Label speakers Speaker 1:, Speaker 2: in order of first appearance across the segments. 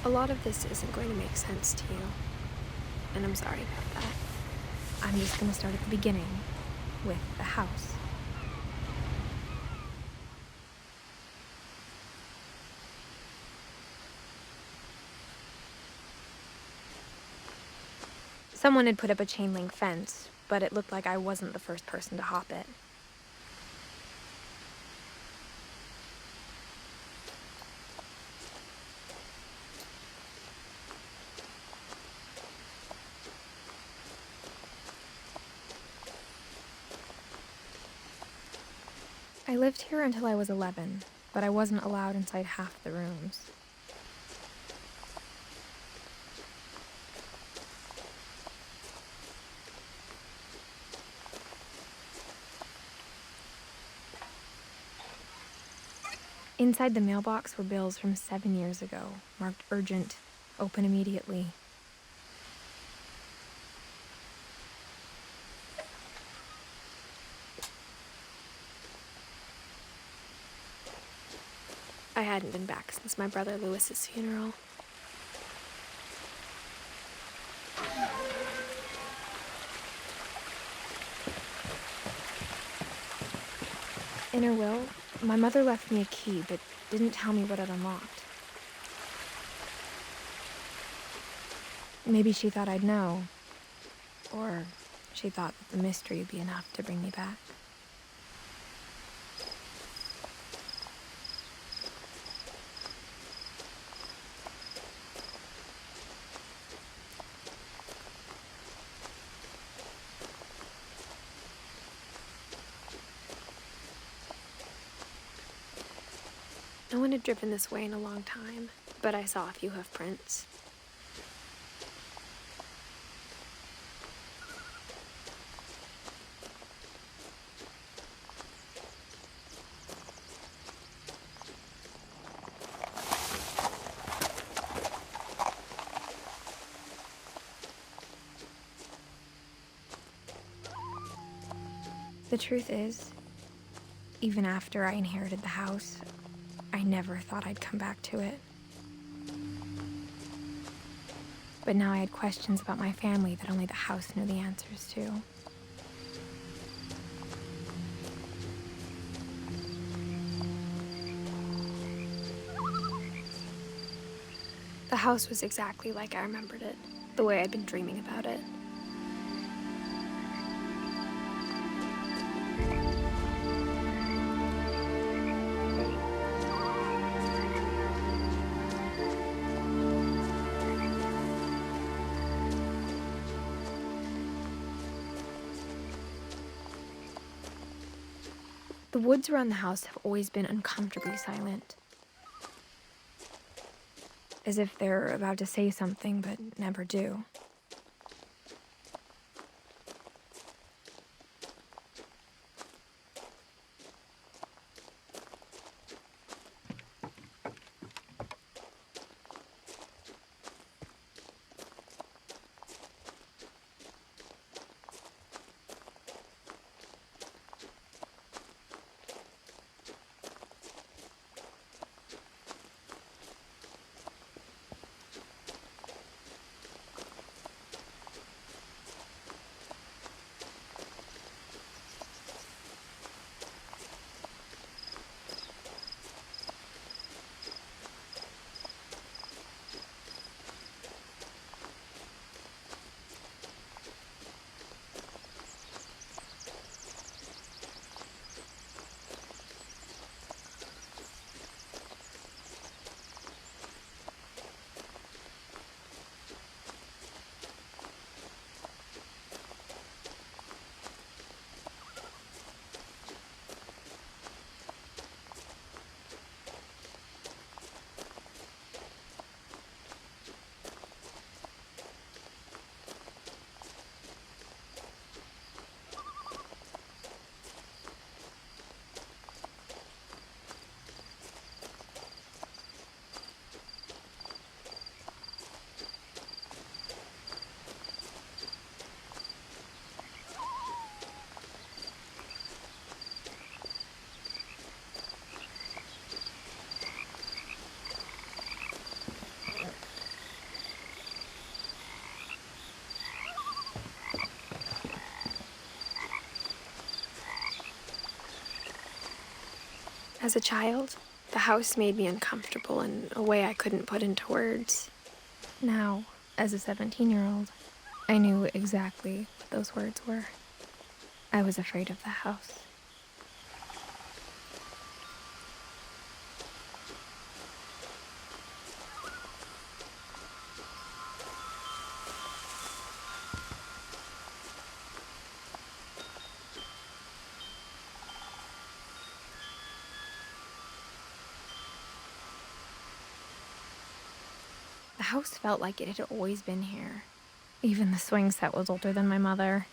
Speaker 1: A lot of this isn't going to make sense to you, and I'm sorry about that. I'm just going to start at the beginning, with the house. Someone had put up a chain-link fence, but it looked like I wasn't the first person to hop it. I lived here until I was 11, but I wasn't allowed inside half the rooms. Inside the mailbox were bills from 7 years ago, marked urgent, open immediately. I hadn't been back since my brother Lewis's funeral. In her will, my mother left me a key, but didn't tell me what it unlocked. Maybe she thought I'd know, or she thought that the mystery would be enough to bring me back. No one had driven this way in a long time, but I saw a few hoof prints. The truth is, even after I inherited the house, I never thought I'd come back to it. But now I had questions about my family that only the house knew the answers to. The house was exactly like I remembered it, the way I'd been dreaming about it. The woods around the house have always been uncomfortably silent. As if they're about to say something, but never do. As a child, the house made me uncomfortable in a way I couldn't put into words. Now, as a 17-year-old, I knew exactly what those words were. I was afraid of the house. The house felt like it had always been here. Even the swing set was older than my mother.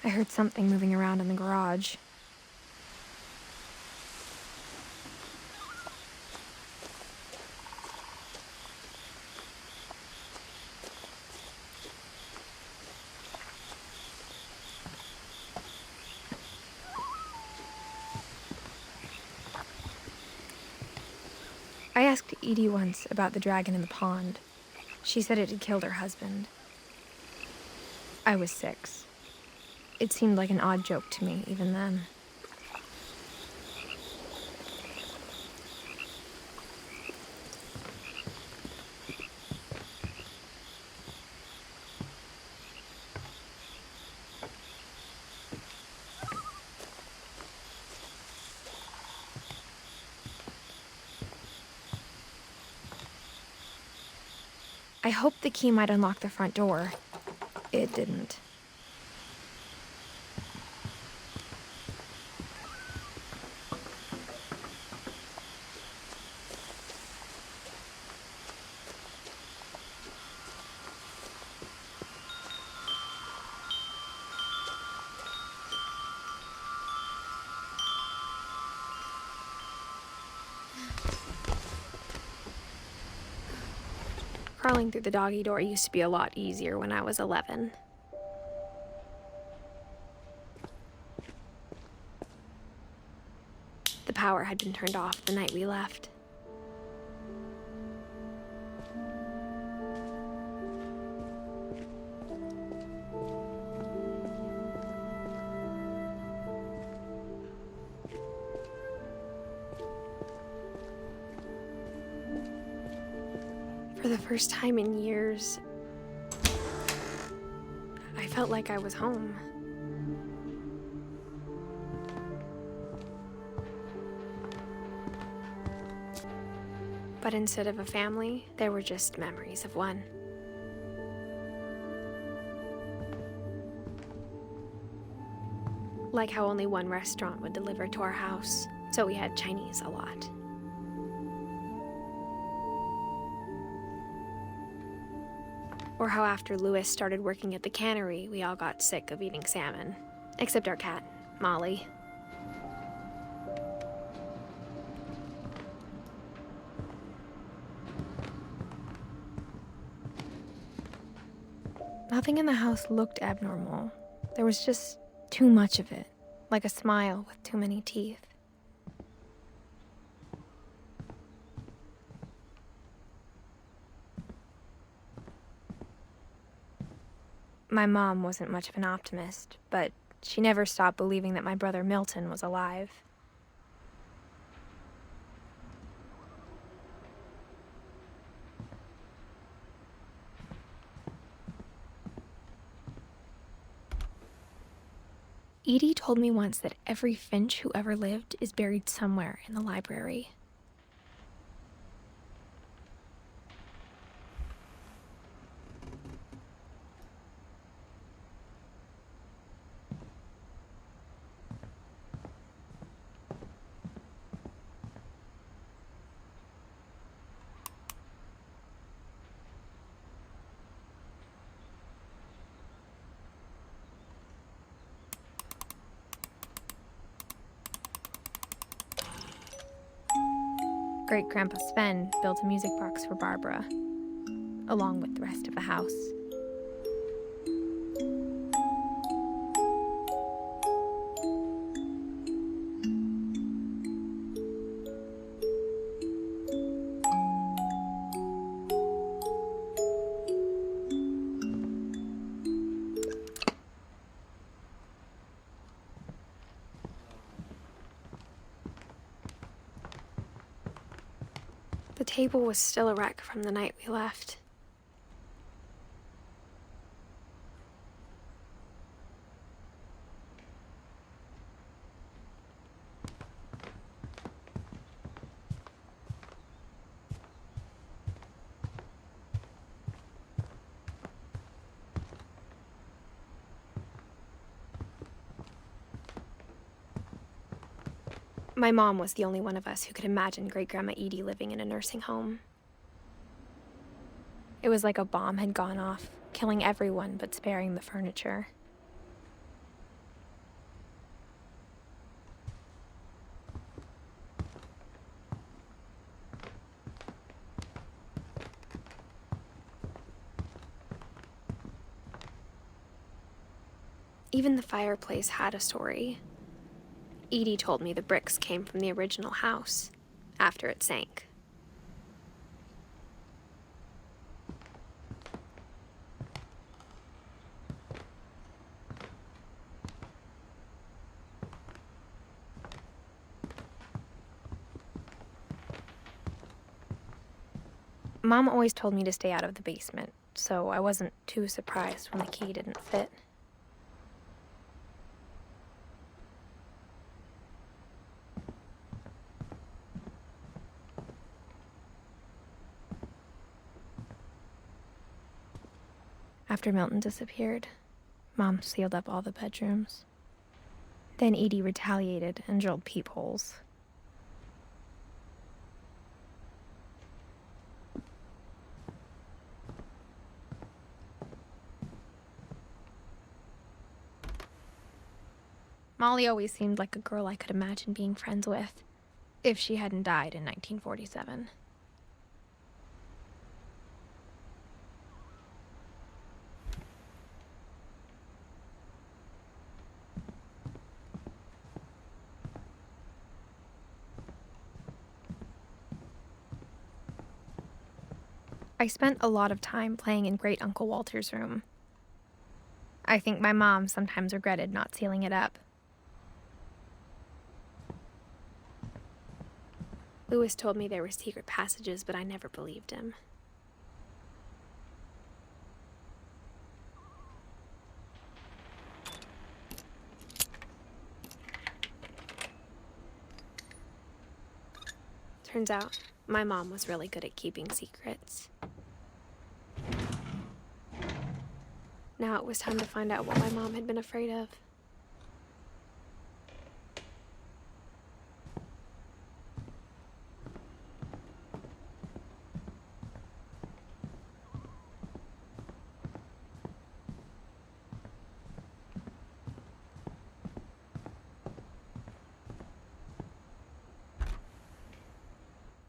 Speaker 1: I heard something moving around in the garage. I asked Edie once about the dragon in the pond. She said it had killed her husband. I was 6. It seemed like an odd joke to me, even then. I hoped the key might unlock the front door. It didn't. Crawling through the doggy door used to be a lot easier when I was 11. The power had been turned off the night we left. For the first time in years, I felt like I was home. But instead of a family, there were just memories of one. Like how only one restaurant would deliver to our house, so we had Chinese a lot. Or how after Louis started working at the cannery, we all got sick of eating salmon. Except our cat, Molly. Nothing in the house looked abnormal. There was just too much of it, like a smile with too many teeth. My mom wasn't much of an optimist, but she never stopped believing that my brother Milton was alive. Edie told me once that every Finch who ever lived is buried somewhere in the library. Great-Grandpa Sven built a music box for Barbara, along with the rest of the house. The table was still a wreck from the night we left. My mom was the only one of us who could imagine Great-Grandma Edie living in a nursing home. It was like a bomb had gone off, killing everyone but sparing the furniture. Even the fireplace had a story. Edie told me the bricks came from the original house, after it sank. Mom always told me to stay out of the basement, so I wasn't too surprised when the key didn't fit. After Milton disappeared, Mom sealed up all the bedrooms. Then Edie retaliated and drilled peepholes. Molly always seemed like a girl I could imagine being friends with, if she hadn't died in 1947. I spent a lot of time playing in Great Uncle Walter's room. I think my mom sometimes regretted not sealing it up. Louis told me there were secret passages, but I never believed him. Turns out, my mom was really good at keeping secrets. Now it was time to find out what my mom had been afraid of.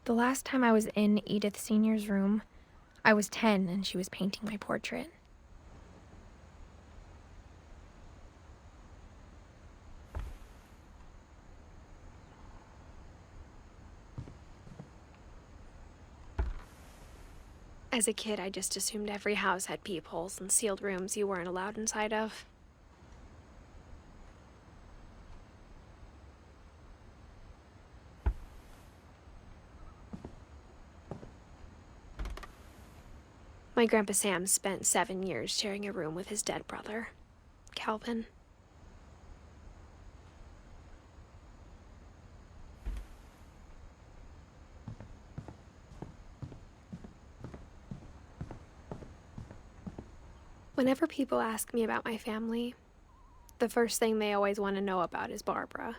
Speaker 1: The last time I was in Edith Sr.'s room, I was 10 and she was painting my portrait. As a kid, I just assumed every house had peepholes and sealed rooms you weren't allowed inside of. My Grandpa Sam spent 7 years sharing a room with his dead brother, Calvin. Whenever people ask me about my family, the first thing they always want to know about is Barbara.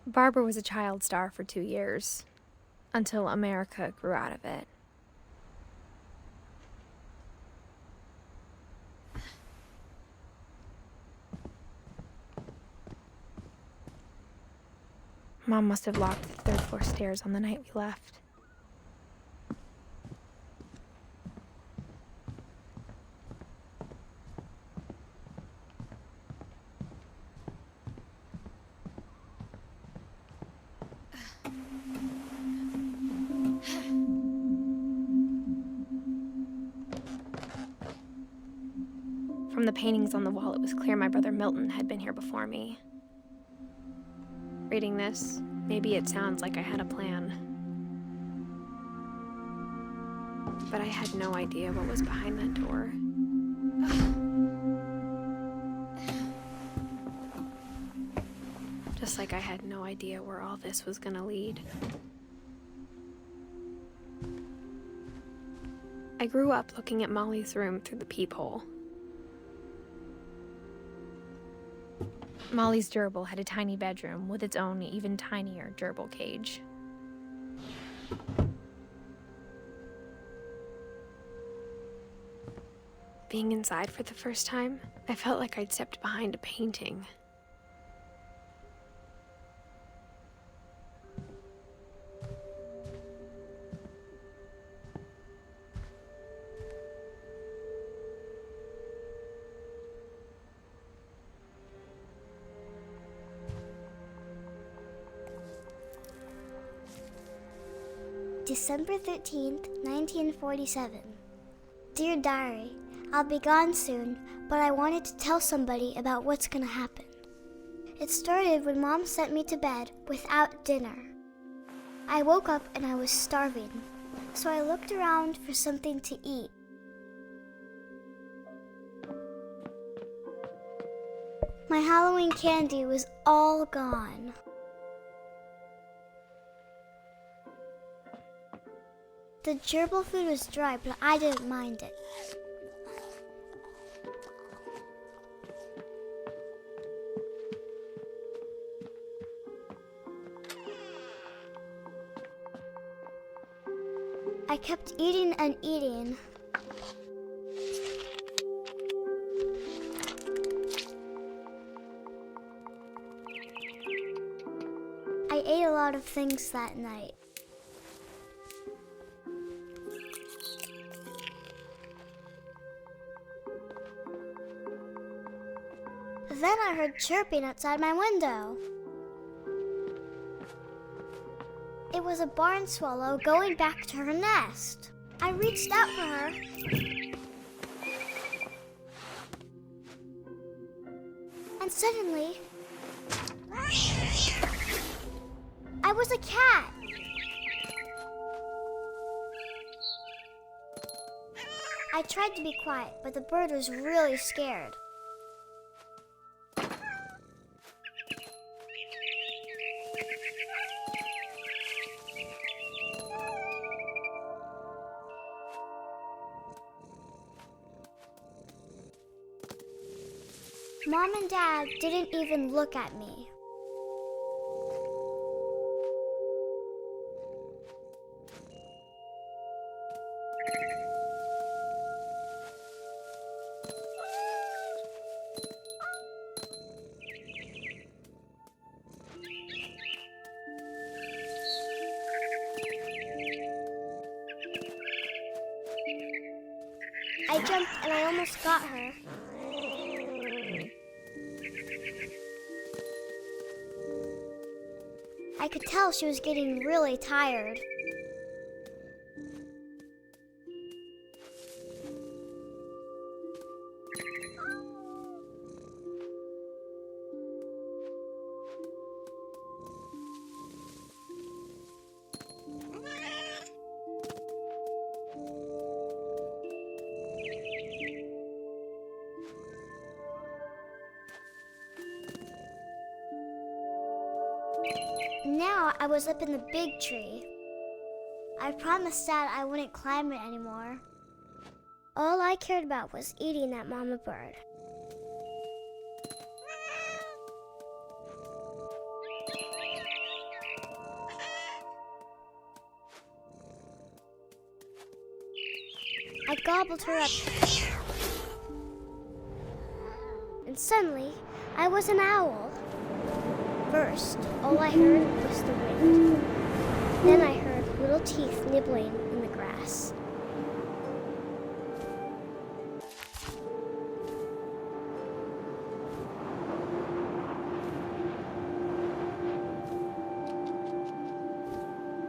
Speaker 1: Barbara was a child star for 2 years, until America grew out of it. Mom must have locked the third floor stairs on the night we left. From the paintings on the wall, it was clear my brother Milton had been here before me. Reading this, maybe it sounds like I had a plan. But I had no idea what was behind that door. Just like I had no idea where all this was gonna lead. I grew up looking at Molly's room through the peephole. Molly's gerbil had a tiny bedroom with its own even tinier gerbil cage. Being inside for the first time, I felt like I'd stepped behind a painting.
Speaker 2: December 13th, 1947. Dear Diary, I'll be gone soon, but I wanted to tell somebody about what's gonna happen. It started when Mom sent me to bed without dinner. I woke up and I was starving, so I looked around for something to eat. My Halloween candy was all gone. The gerbil food was dry, but I didn't mind it. I kept eating and eating. I ate a lot of things that night. Then I heard chirping outside my window. It was a barn swallow going back to her nest. I reached out for her. And suddenly, I was a cat. I tried to be quiet, but the bird was really scared. Mom and Dad didn't even look at me. I jumped and I almost got her. I could tell she was getting really tired. Now I was up in the big tree. I promised Dad I wouldn't climb it anymore. All I cared about was eating that mama bird. I gobbled her up. And suddenly, I was an owl. First, all I heard was the wind. Then I heard little teeth nibbling in the grass.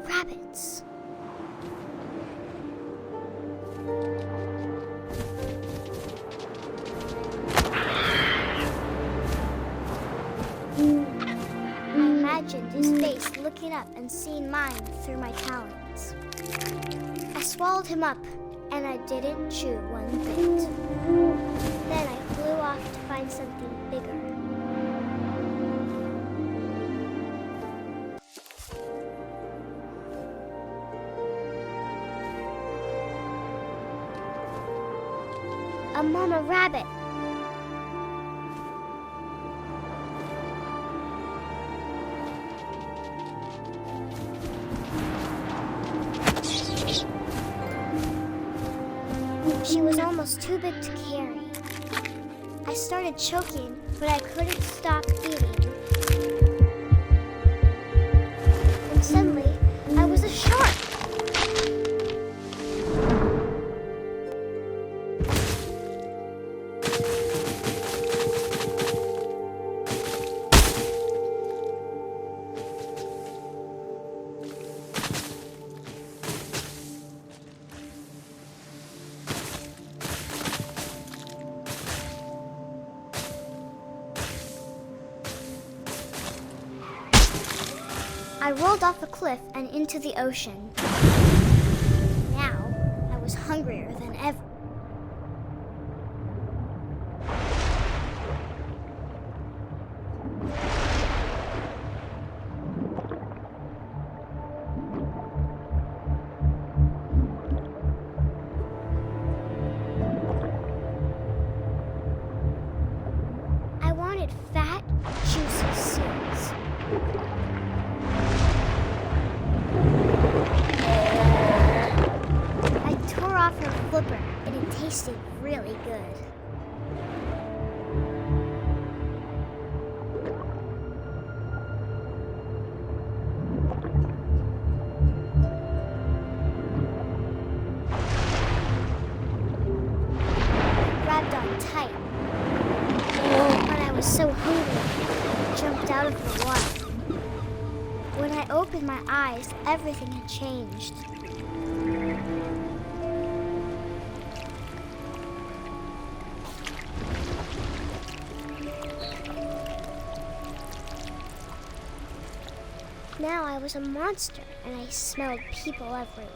Speaker 2: Rabbits. looking up and seeing mine through my talons. I swallowed him up, and I didn't chew one bit. Then I flew off to find something bigger. A mama rabbit. She was almost too big to carry. I started choking, but I couldn't stop eating. And suddenly, I was a shark. I rolled off a cliff and into the ocean. Now, I was hungrier than ever. I wanted fat, juicy seeds. I tore off her flipper, and it tasted really good. I grabbed on tight. When I was so hungry, I jumped out of the water. When I opened my eyes, everything had changed. Now I was a monster, and I smelled people everywhere.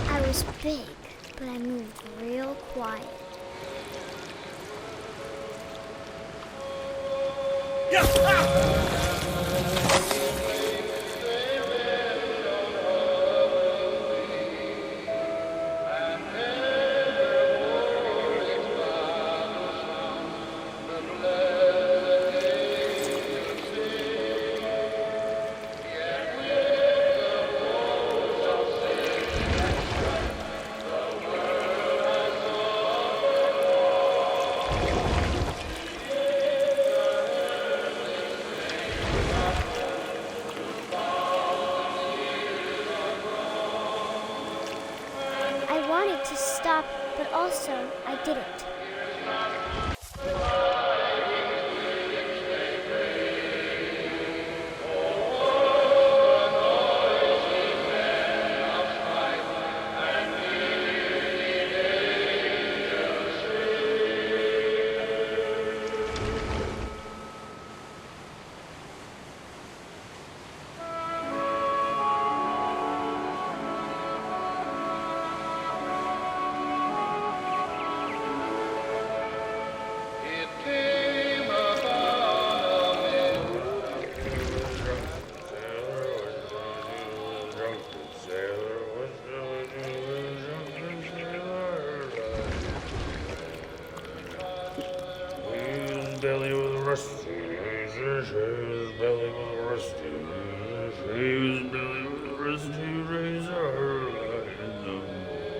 Speaker 2: I was big, but I moved real quiet. I wanted to stop, but also I didn't.
Speaker 3: Belly with a rusty, belly was rusty. His belly was rusty. Razor in the morning.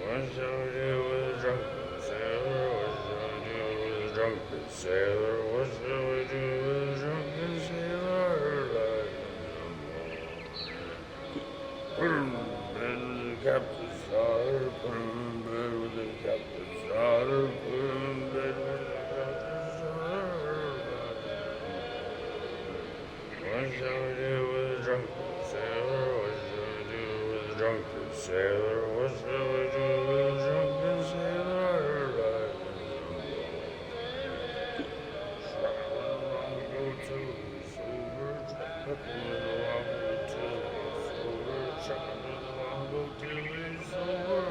Speaker 3: What shall we do with a drunken sailor? What shall we do with a drunken sailor? What shall we do with a drunken sailor? Put him in bed with the captain's daughter. Put him in bed with the captain's daughter. Put him in bed with the captain's daughter. What shall we do with a drunken sailor? What shall we do with a drunken sailor? What shall we do with a drunken sailor? Strap with a long boat till he's sober. Strap with a long boat till he's sober. Strap with a long boat till he's sober.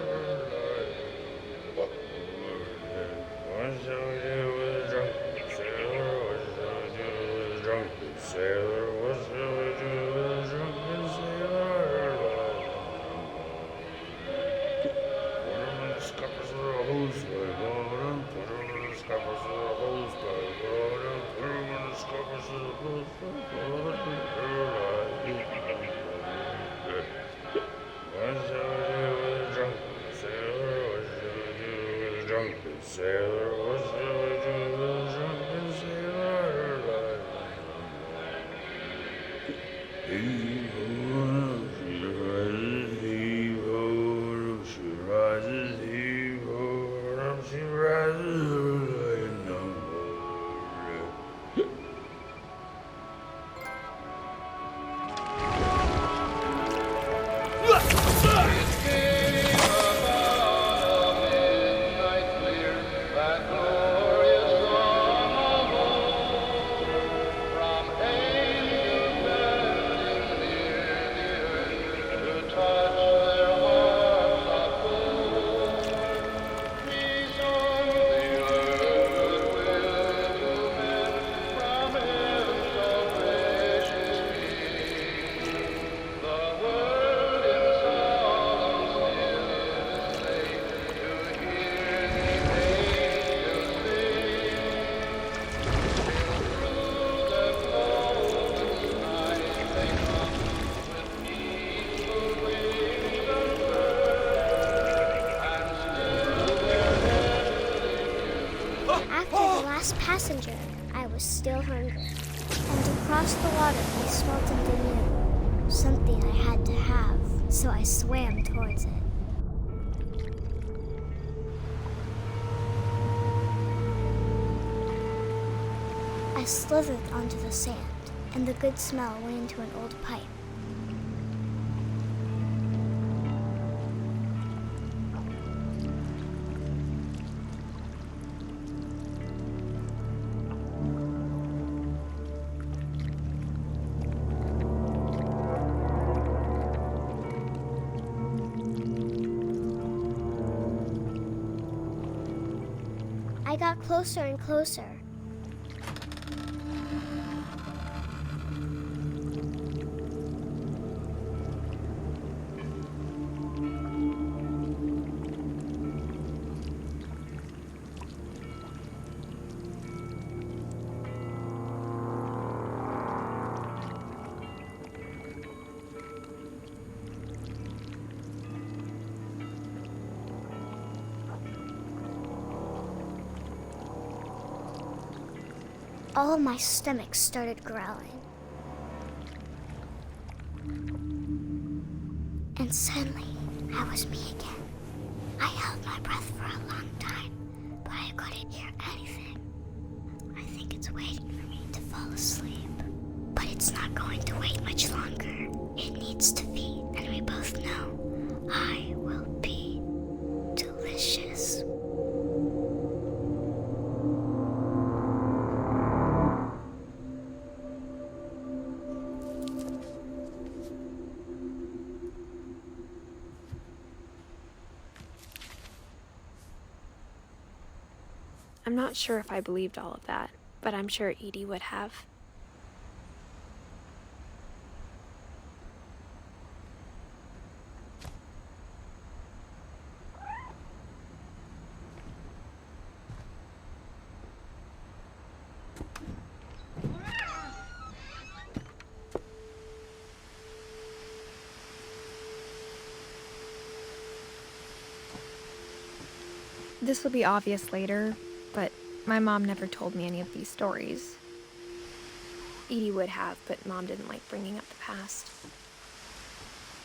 Speaker 3: What shall we do with a drunken sailor? What shall we do with a drunken sailor? What shall we do with a drunken sailor? Put him in the scuppers of the hose by bottom. Put him in the scuppers of the hose by bottom. Put him in the scuppers of the hose by bottom. What shall we do with a drunken sailor? What shall we do with a drunken sailor? What shall we do with a drunken sailor? Heave-ho, she rises, heave-ho, she rises, heave-ho, she rises in the morning.
Speaker 2: After the last passenger, I was still hungry. And across the water, I smelt something new. Something I had to have, so I swam towards it. I slithered onto the sand, and the good smell went into an old pipe. I got closer and closer. All of my stomach started growling. And suddenly, I was me again. I held my breath for a long time, but I couldn't hear anything. I think it's waiting for me to fall asleep. But it's not going to wait much longer. It needs to feed, and we both know I will be delicious.
Speaker 1: I'm not sure if I believed all of that, but I'm sure Edie would have. This will be obvious later, but my mom never told me any of these stories. Edie would have, but Mom didn't like bringing up the past.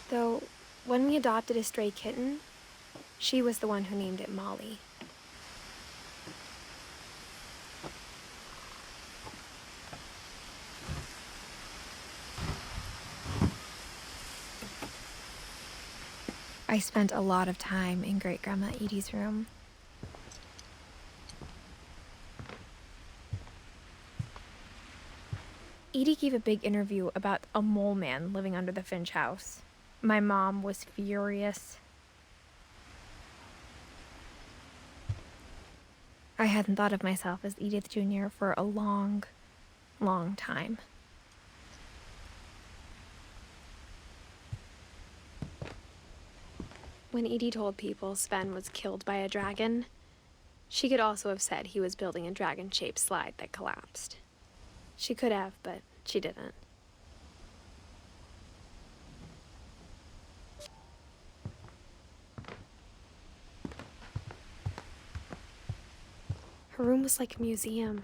Speaker 1: Though, when we adopted a stray kitten, she was the one who named it Molly. I spent a lot of time in Great-Grandma Edie's room. Edie gave a big interview about a mole man living under the Finch house. My mom was furious. I hadn't thought of myself as Edith Jr. for a long, long time. When Edie told people Sven was killed by a dragon, she could also have said he was building a dragon-shaped slide that collapsed. She could have, but she didn't. Her room was like a museum.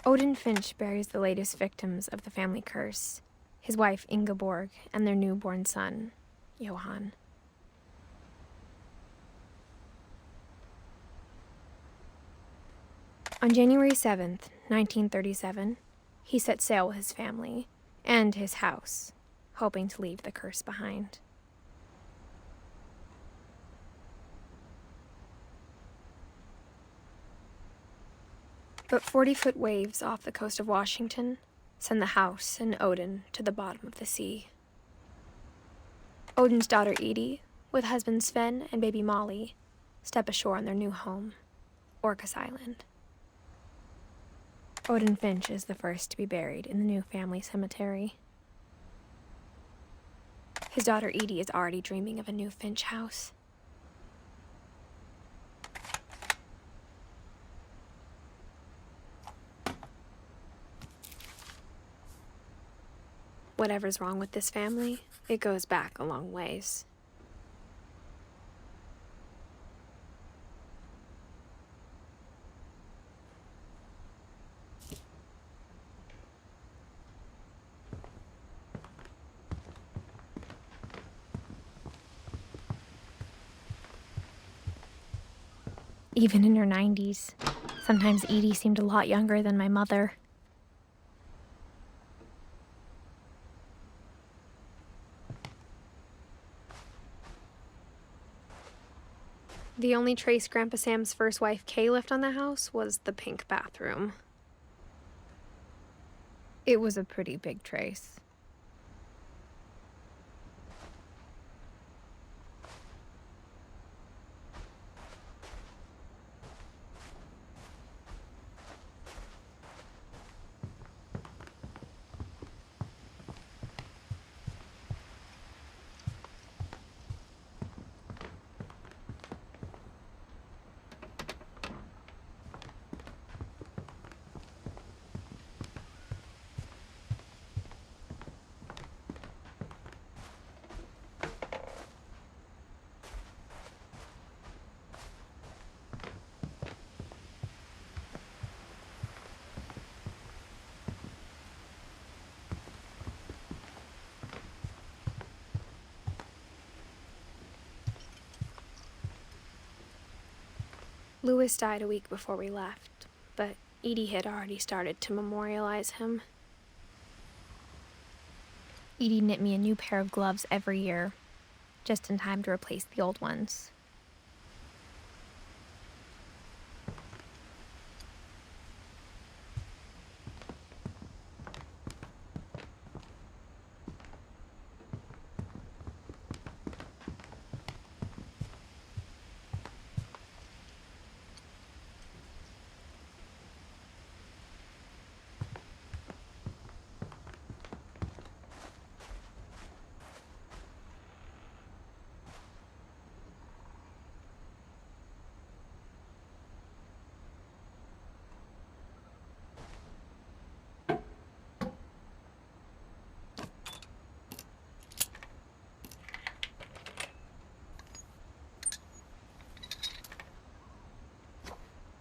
Speaker 1: Odin Finch buries the latest victims of the family curse, his wife Ingeborg and their newborn son, Johann. On January 7th, 1937, he set sail with his family and his house, hoping to leave the curse behind. But 40-foot waves off the coast of Washington send the house and Odin to the bottom of the sea. Odin's daughter Edie, with husband Sven and baby Molly, step ashore on their new home, Orcas Island. Odin Finch is the first to be buried in the new family cemetery. His daughter Edie is already dreaming of a new Finch house. Whatever's wrong with this family, it goes back a long ways. Even in her 90s, sometimes Edie seemed a lot younger than my mother. The only trace Grandpa Sam's first wife, Kay, left on the house was the pink bathroom. It was a pretty big trace. Louis died a week before we left, but Edie had already started to memorialize him. Edie knit me a new pair of gloves every year, just in time to replace the old ones.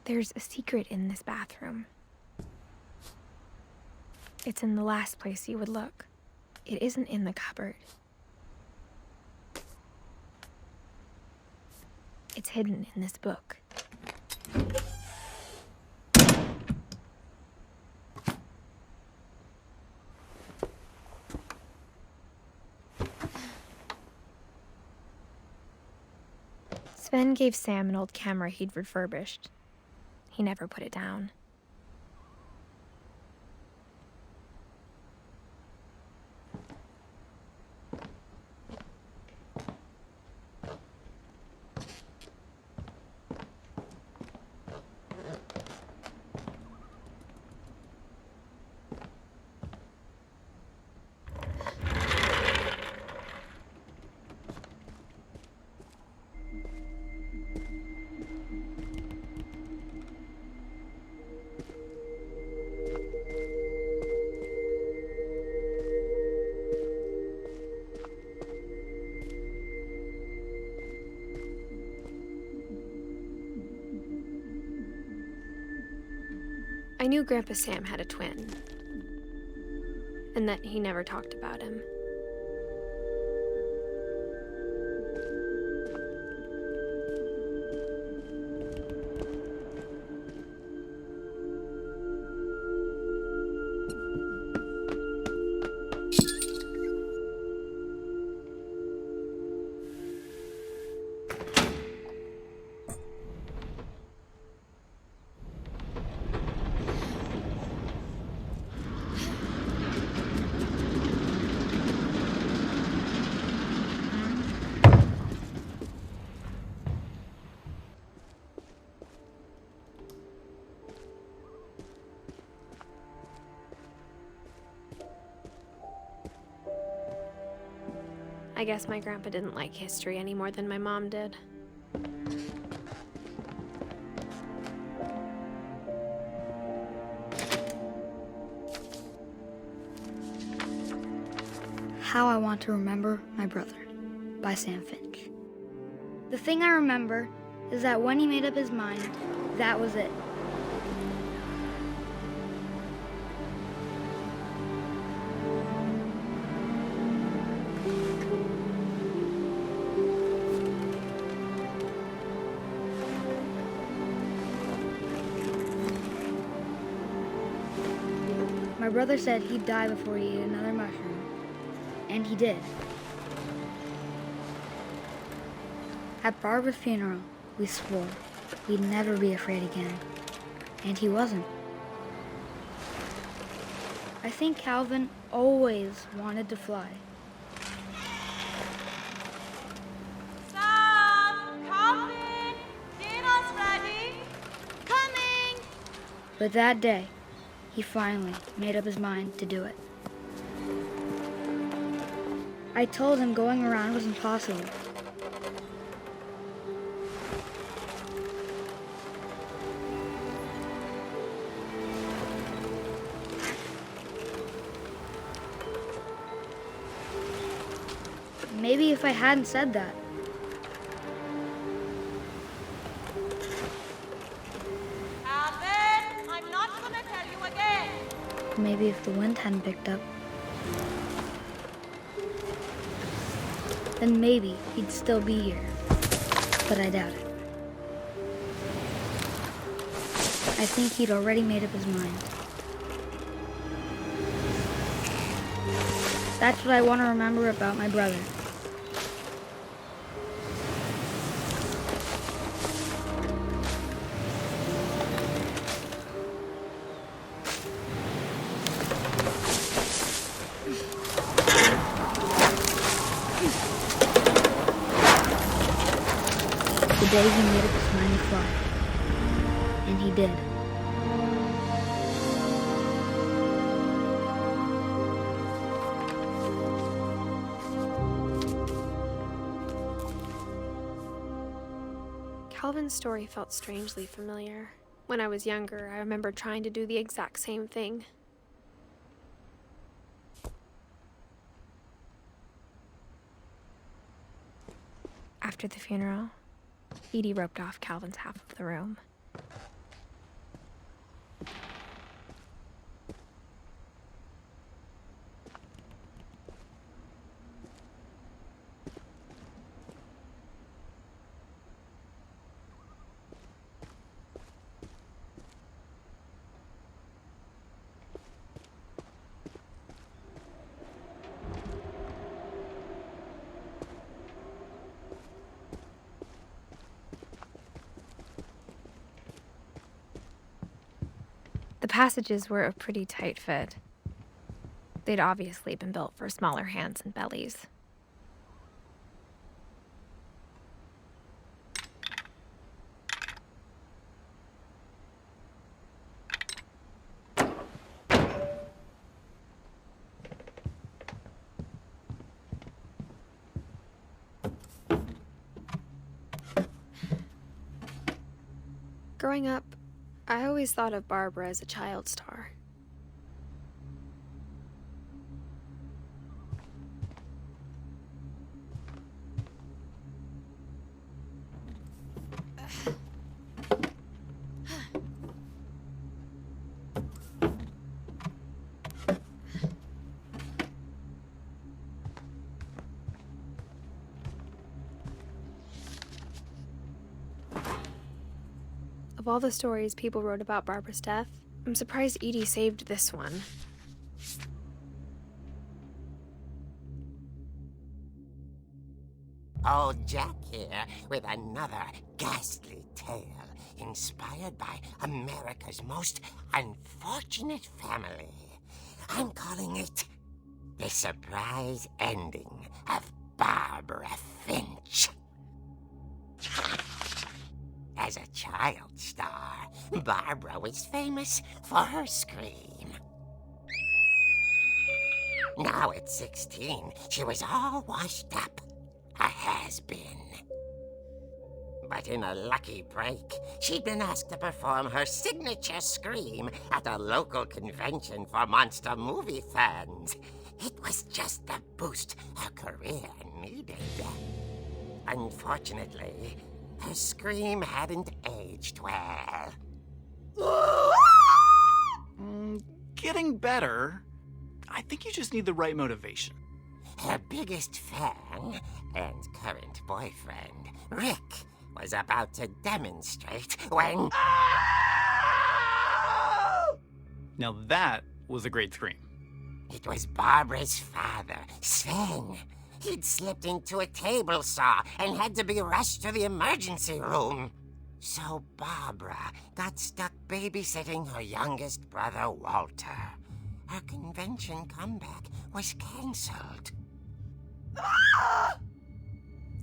Speaker 1: There's a secret in this bathroom. It's in the last place you would look. It isn't in the cupboard. It's hidden in this book. Sven gave Sam an old camera he'd refurbished. He never put it down. I knew Grandpa Sam had a twin, and that he never talked about him. I guess my grandpa didn't like history any more than my mom did.
Speaker 4: How I Want to Remember My Brother by Sam Finch. The thing I remember is that when he made up his mind, that was it. My brother said he'd die before he ate another mushroom, and he did. At Barbara's funeral, we swore we'd never be afraid again, and he wasn't. I think Calvin always wanted to fly.
Speaker 5: Sam! Calvin! Dinner's ready! Coming!
Speaker 4: But that day, he finally made up his mind to do it. I told him going around was impossible. Maybe if I hadn't said that,
Speaker 5: Calvin! I'm not gonna tell you again!
Speaker 4: maybe if the wind hadn't picked up, then maybe he'd still be here. But I doubt it. I think he'd already made up his mind. That's what I want to remember about my brother. The day he made up his mind to fly. And he did.
Speaker 1: Calvin's story felt strangely familiar. When I was younger, I remember trying to do the exact same thing. After the funeral, Edie roped off Calvin's half of the room. The passages were a pretty tight fit. They'd obviously been built for smaller hands and bellies. Growing up, I always thought of Barbara as a child star. Of all the stories people wrote about Barbara's death, I'm surprised Edie saved this one.
Speaker 6: Old Jack here with another ghastly tale inspired by America's most unfortunate family. I'm calling it The Surprise Ending of Barbara Finch. As a child star, Barbara was famous for her scream. Now at 16, she was all washed up. A has-been. But in a lucky break, she'd been asked to perform her signature scream at a local convention for monster movie fans. It was just the boost her career needed. Unfortunately, her scream hadn't aged well.
Speaker 7: Getting better. I think you just need the right motivation.
Speaker 6: Her biggest fan and current boyfriend, Rick, was about to demonstrate when...
Speaker 7: Now that was a great scream.
Speaker 6: It was Barbara's father, Sven. He'd slipped into a table saw and had to be rushed to the emergency room. So Barbara got stuck babysitting her youngest brother, Walter. Her convention comeback was cancelled.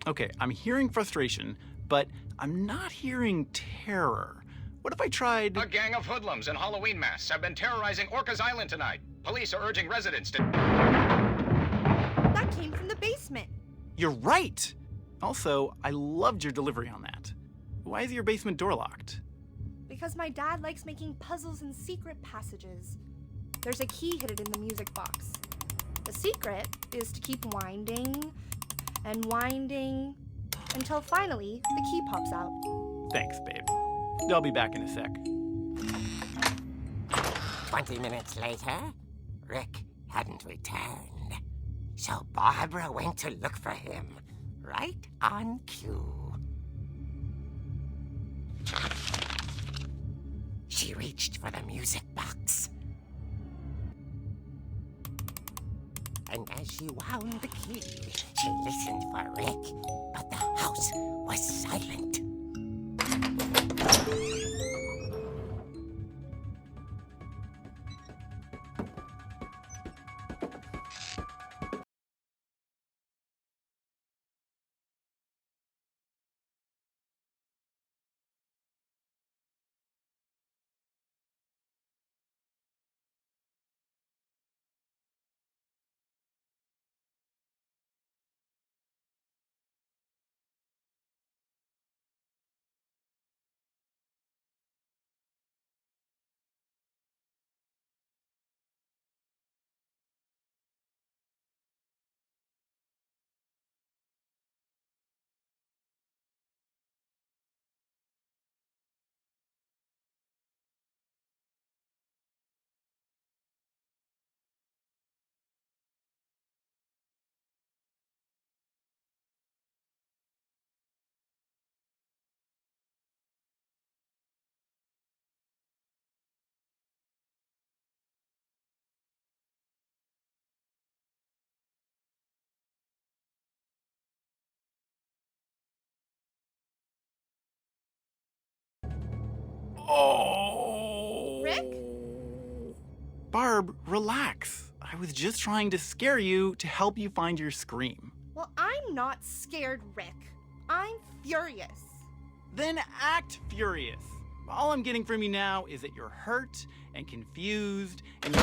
Speaker 7: Okay, I'm hearing frustration, but I'm not hearing terror. What if I tried...
Speaker 8: A gang of hoodlums in Halloween masks have been terrorizing Orcas Island tonight. Police are urging residents to...
Speaker 5: That came from the basement.
Speaker 7: You're right! Also, I loved your delivery on that. Why is your basement door locked?
Speaker 5: Because my dad likes making puzzles and secret passages. There's a key hidden in the music box. The secret is to keep winding and winding until finally the key pops out.
Speaker 7: Thanks, babe. I'll be back in a sec.
Speaker 6: 20 minutes later, Rick hadn't returned. So Barbara went to look for him, right on cue. She reached for the music box. And as she wound the key, she listened for Rick, but the house was silent.
Speaker 7: Oh!
Speaker 5: Rick?
Speaker 7: Barb, relax. I was just trying to scare you to help you find your scream.
Speaker 5: Well, I'm not scared, Rick. I'm furious.
Speaker 7: Then act furious. All I'm getting from you now is that you're hurt and confused and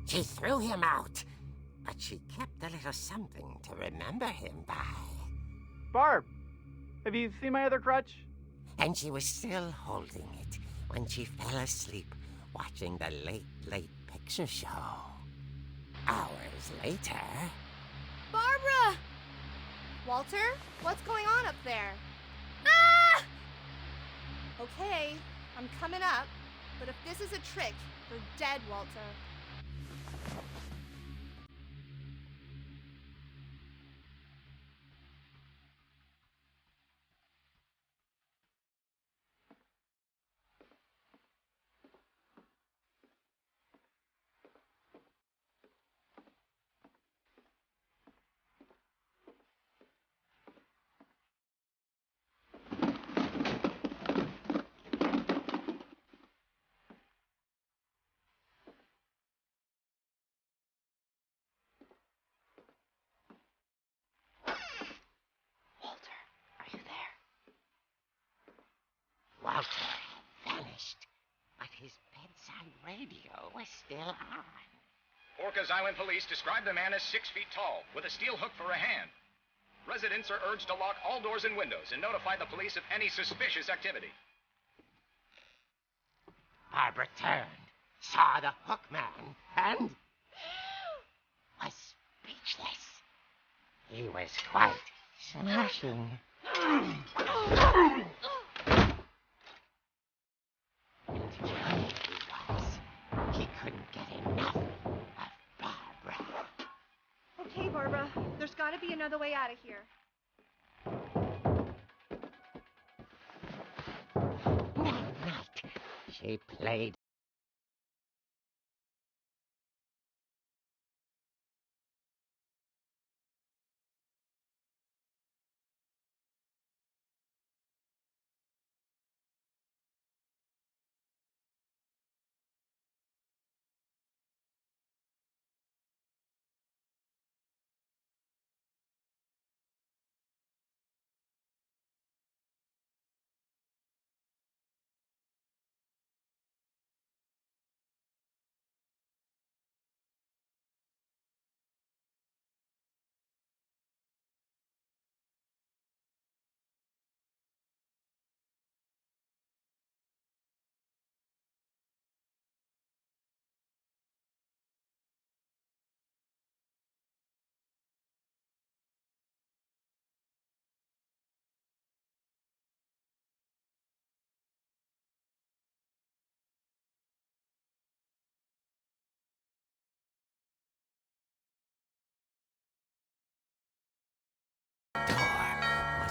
Speaker 6: She threw him out, but she kept a little something to remember him by.
Speaker 7: Barb, have you seen my other crutch?
Speaker 6: And she was still holding it when she fell asleep watching the late picture show. Hours later...
Speaker 5: Barbara! Walter, what's going on up there? Ah! Okay, I'm coming up, but if this is a trick, you're dead, Walter.
Speaker 6: Walter vanished, but his bedside radio was still on.
Speaker 8: Orcas Island police describe the man as 6 feet tall, with a steel hook for a hand. Residents are urged to lock all doors and windows and notify the police of any suspicious activity.
Speaker 6: Barbara turned, saw the hook man, and... was speechless. He was quite smashing. He couldn't get enough of Barbara.
Speaker 5: Okay, Barbara, there's gotta be another way out of here.
Speaker 6: That night, she played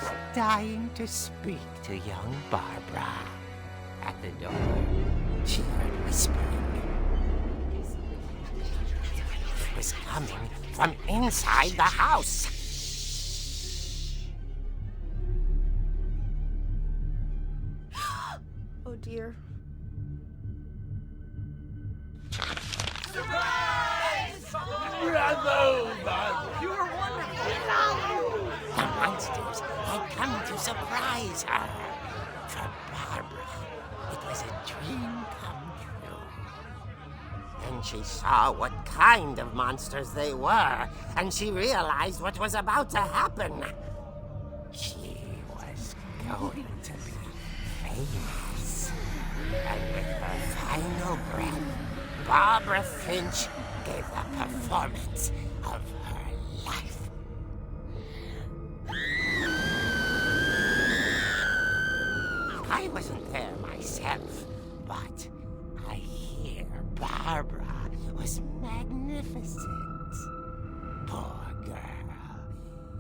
Speaker 6: was dying to speak to young Barbara. At the door, she heard whispering. It was coming from inside the house.
Speaker 5: Oh dear.
Speaker 6: The monsters had come to surprise her. For Barbara, it was a dream come true. Then she saw what kind of monsters they were, and she realized what was about to happen. She was going to be famous. And with her final breath, Barbara Finch gave the performance of her life. I wasn't there myself, but I hear Barbara was magnificent. Poor girl.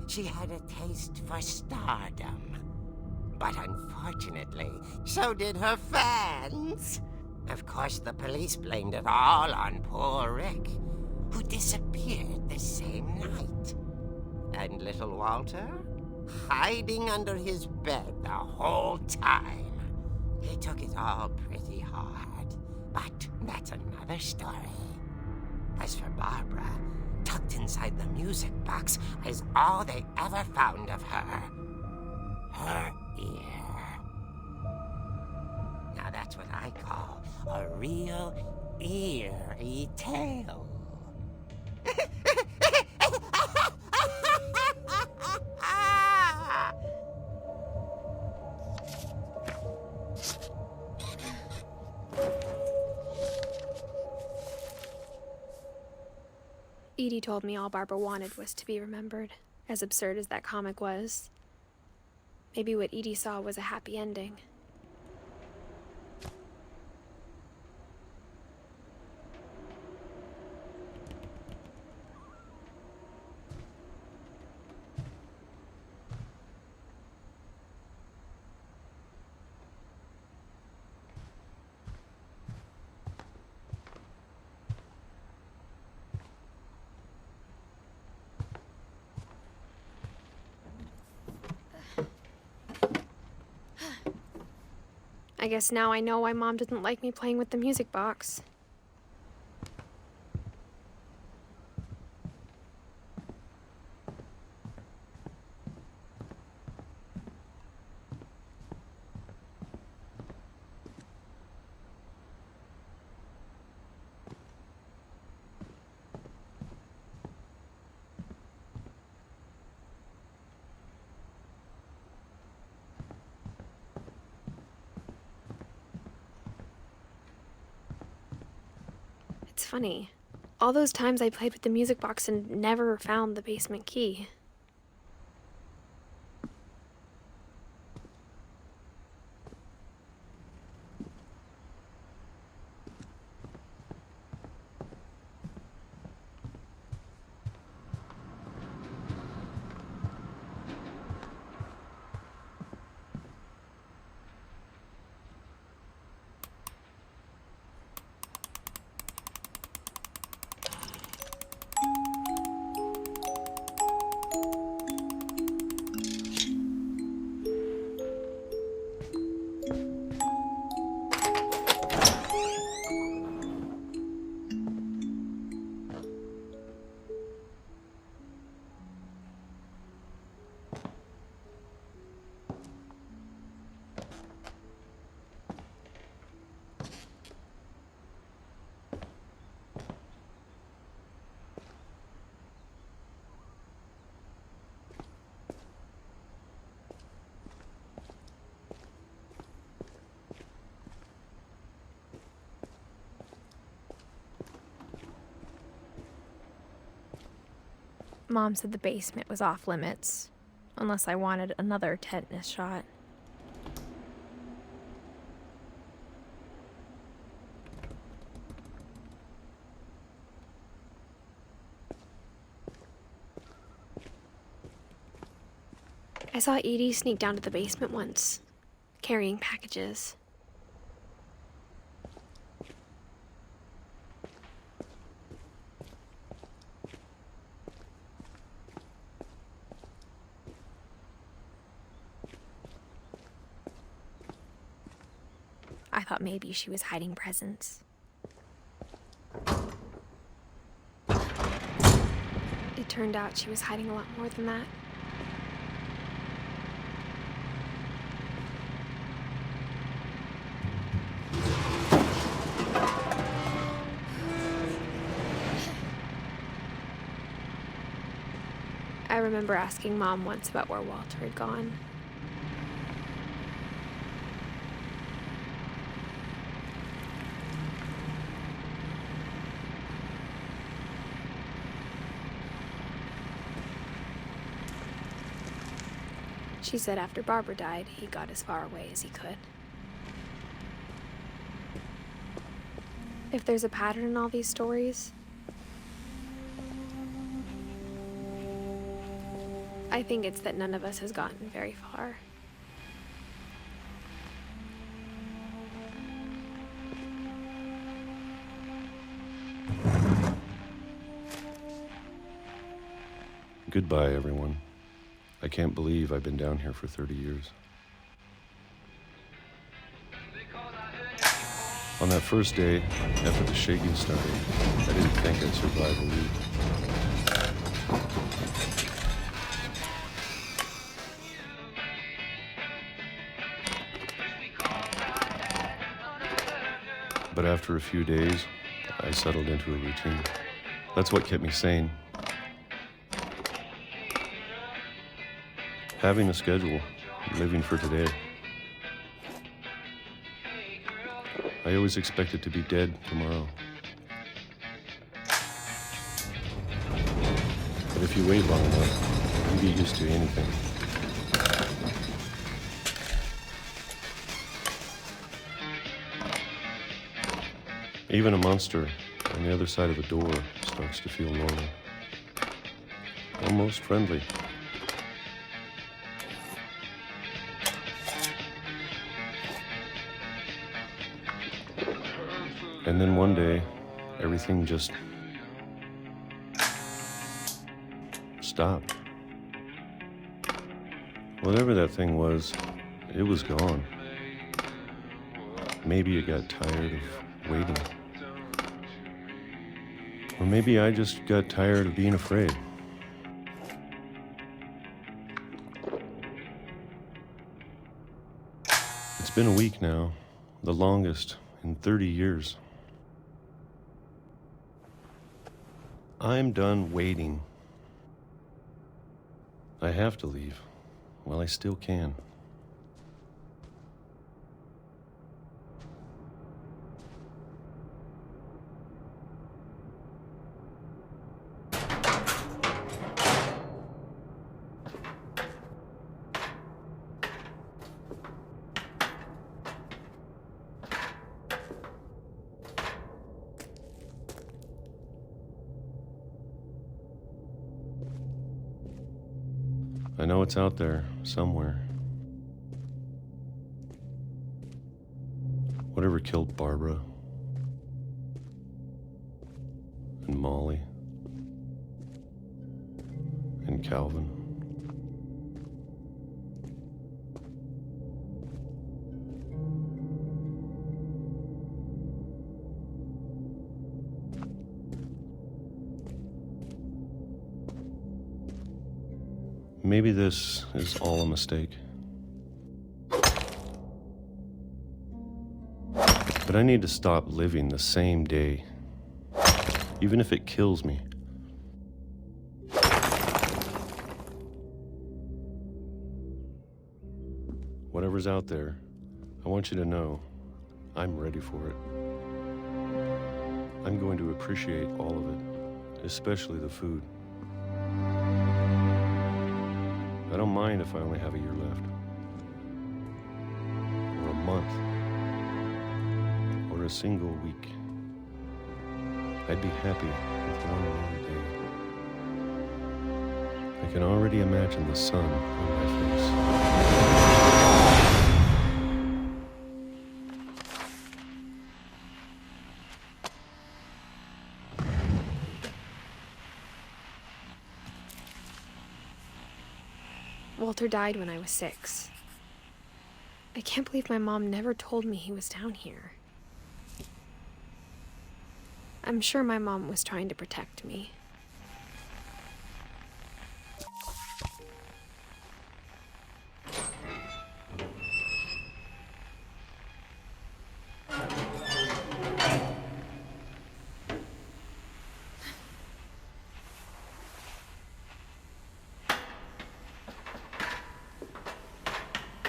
Speaker 6: She had a taste for stardom. But unfortunately, so did her fans. Of course, the police blamed it all on poor Rick, who disappeared the same night. And little Walter? Hiding under his bed the whole time. He took it all pretty hard, but that's another story. As for Barbara, tucked inside the music box is all they ever found of her. Her ear. Now that's what I call a real eerie tale.
Speaker 1: Edie told me all Barbara wanted was to be remembered, as absurd as that comic was. Maybe what Edie saw was a happy ending. I guess now I know why Mom didn't like me playing with the music box. It's funny. All those times I played with the music box and never found the basement key. Mom said the basement was off limits, unless I wanted another tetanus shot. I saw Edie sneak down to the basement once, carrying packages. I thought maybe she was hiding presents. It turned out she was hiding a lot more than that. I remember asking Mom once about where Walter had gone. She said after Barbara died, he got as far away as he could. If there's a pattern in all these stories, I think it's that none of us has gotten very far.
Speaker 9: Goodbye, everyone. I can't believe I've been down here for 30 years. On that first day, after the shaking started, I didn't think I'd survive a week. But after a few days, I settled into a routine. That's what kept me sane. Having a schedule, living for today. I always expected to be dead tomorrow. But if you wait long enough, you get used to anything. Even a monster on the other side of the door starts to feel normal. Almost friendly. And then one day, everything just stopped. Whatever that thing was, it was gone. Maybe it got tired of waiting. Or maybe I just got tired of being afraid. It's been a week now, the longest in 30 years. I'm done waiting. I have to leave while I still can. I know it's out there, somewhere. Whatever killed Barbara and Molly and Calvin. Maybe this is all a mistake. But I need to stop living the same day, even if it kills me. Whatever's out there, I want you to know I'm ready for it. I'm going to appreciate all of it, especially the food. I don't mind if I only have a year left, or a month, or a single week. I'd be happy with one more day. I can already imagine the sun on my face.
Speaker 1: Walter died when I was 6. I can't believe my mom never told me he was down here. I'm sure my mom was trying to protect me.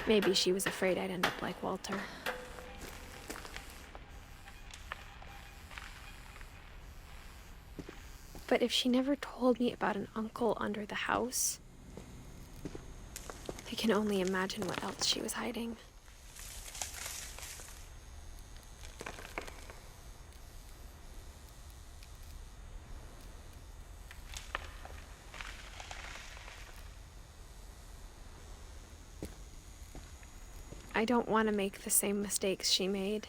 Speaker 1: Maybe she was afraid I'd end up like Walter. But if she never told me about an uncle under the house, I can only imagine what else she was hiding. I don't want to make the same mistakes she made.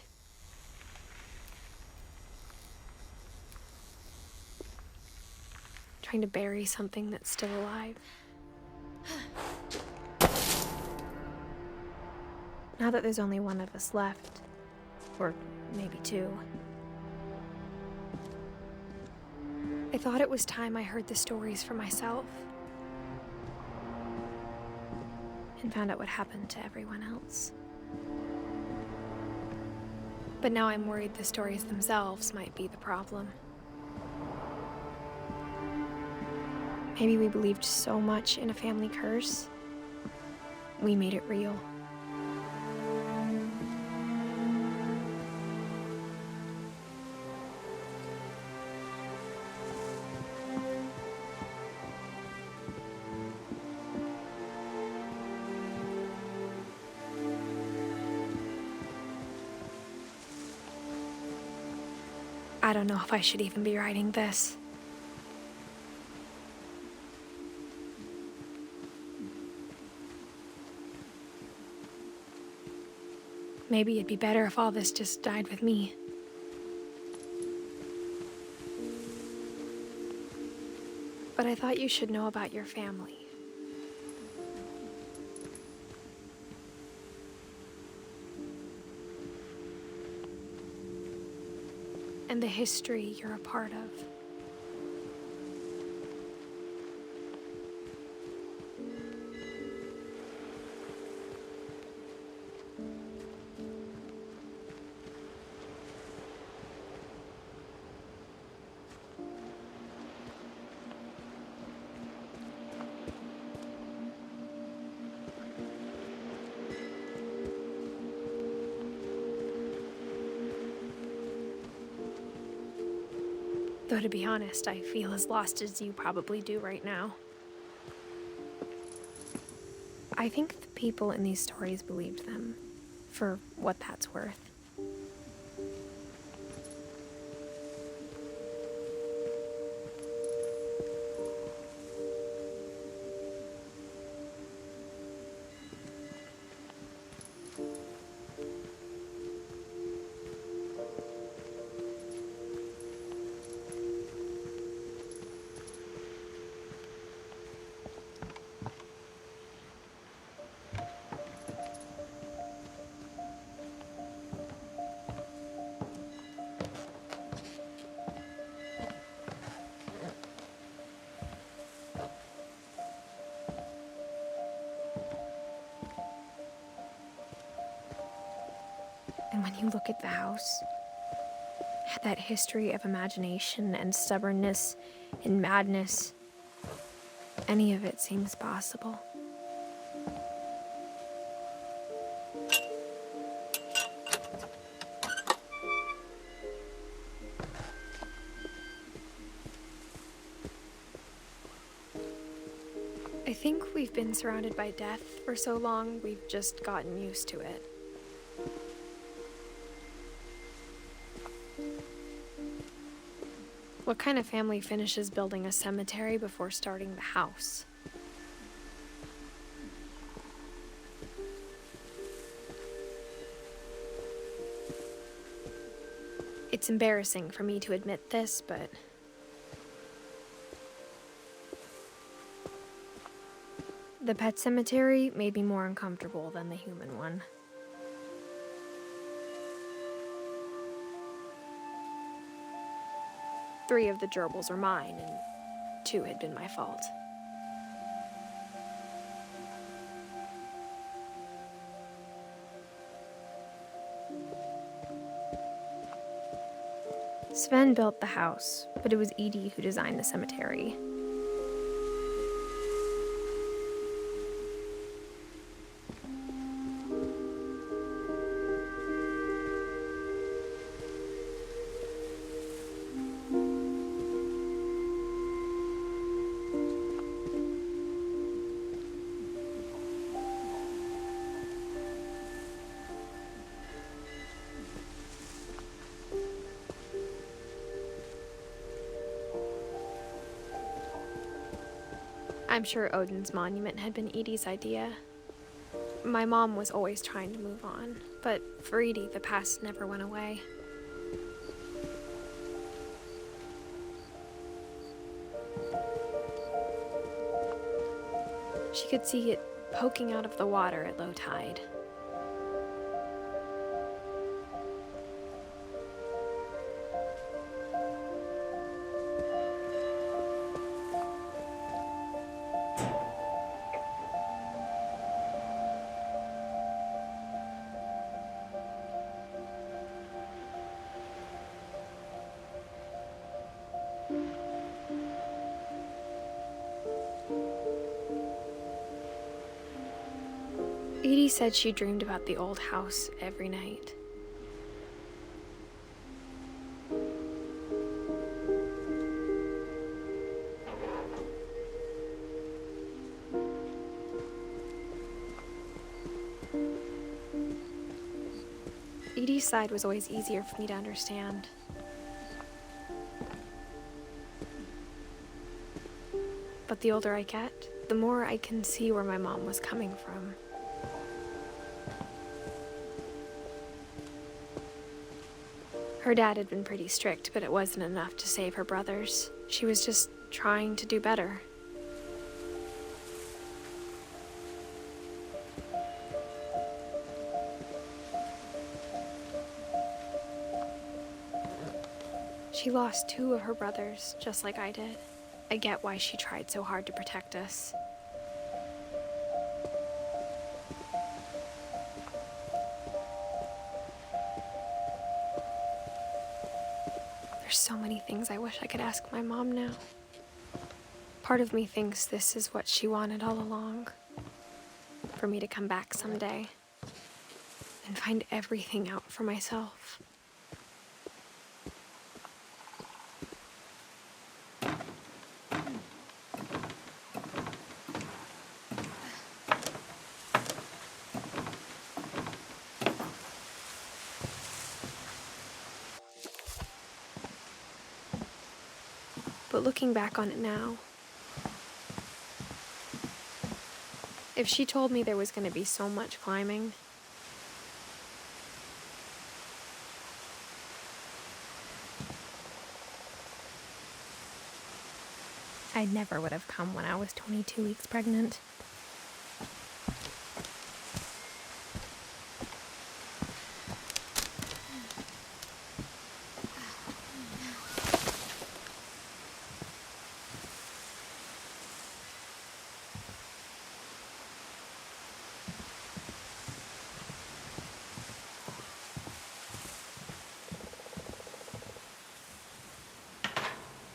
Speaker 1: Trying to bury something that's still alive. Now that there's only one of us left, or maybe 2. I thought it was time I heard the stories for myself and found out what happened to everyone else. But now I'm worried the stories themselves might be the problem. Maybe we believed so much in a family curse, we made it real. I don't know if I should even be writing this. Maybe it'd be better if all this just died with me. But I thought you should know about your family. And the history you're a part of. Though to be honest, I feel as lost as you probably do right now. I think the people in these stories believed them, for what that's worth. And when you look at the house, that history of imagination and stubbornness and madness, any of it seems possible. I think we've been surrounded by death for so long, we've just gotten used to it. What kind of family finishes building a cemetery before starting the house? It's embarrassing for me to admit this, but the pet cemetery made me more uncomfortable than the human one. Three of the gerbils were mine, and 2 had been my fault. Sven built the house, but it was Edie who designed the cemetery. I'm sure Odin's monument had been Edie's idea. My mom was always trying to move on, but for Edie, the past never went away. She could see it poking out of the water at low tide. Edie said she dreamed about the old house every night. Edie's side was always easier for me to understand. But the older I get, the more I can see where my mom was coming from. Her dad had been pretty strict, but it wasn't enough to save her brothers. She was just trying to do better. She lost 2 of her brothers, just like I did. I get why she tried so hard to protect us. There's so many things I wish I could ask my mom now. Part of me thinks this is what she wanted all along. For me to come back someday and find everything out for myself. But looking back on it now, if she told me there was going to be so much climbing, I never would have come when I was 22 weeks pregnant.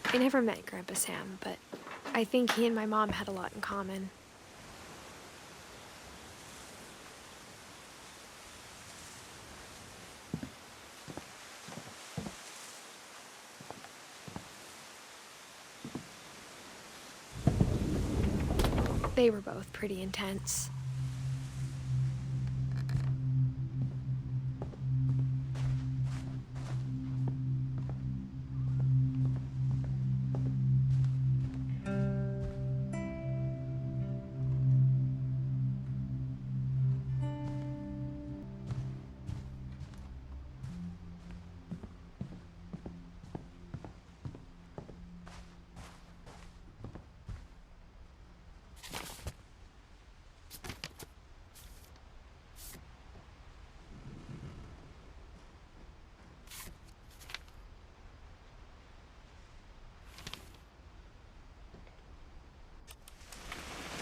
Speaker 1: I never met Grandpa Sam, but I think he and my mom had a lot in common. They were both pretty intense.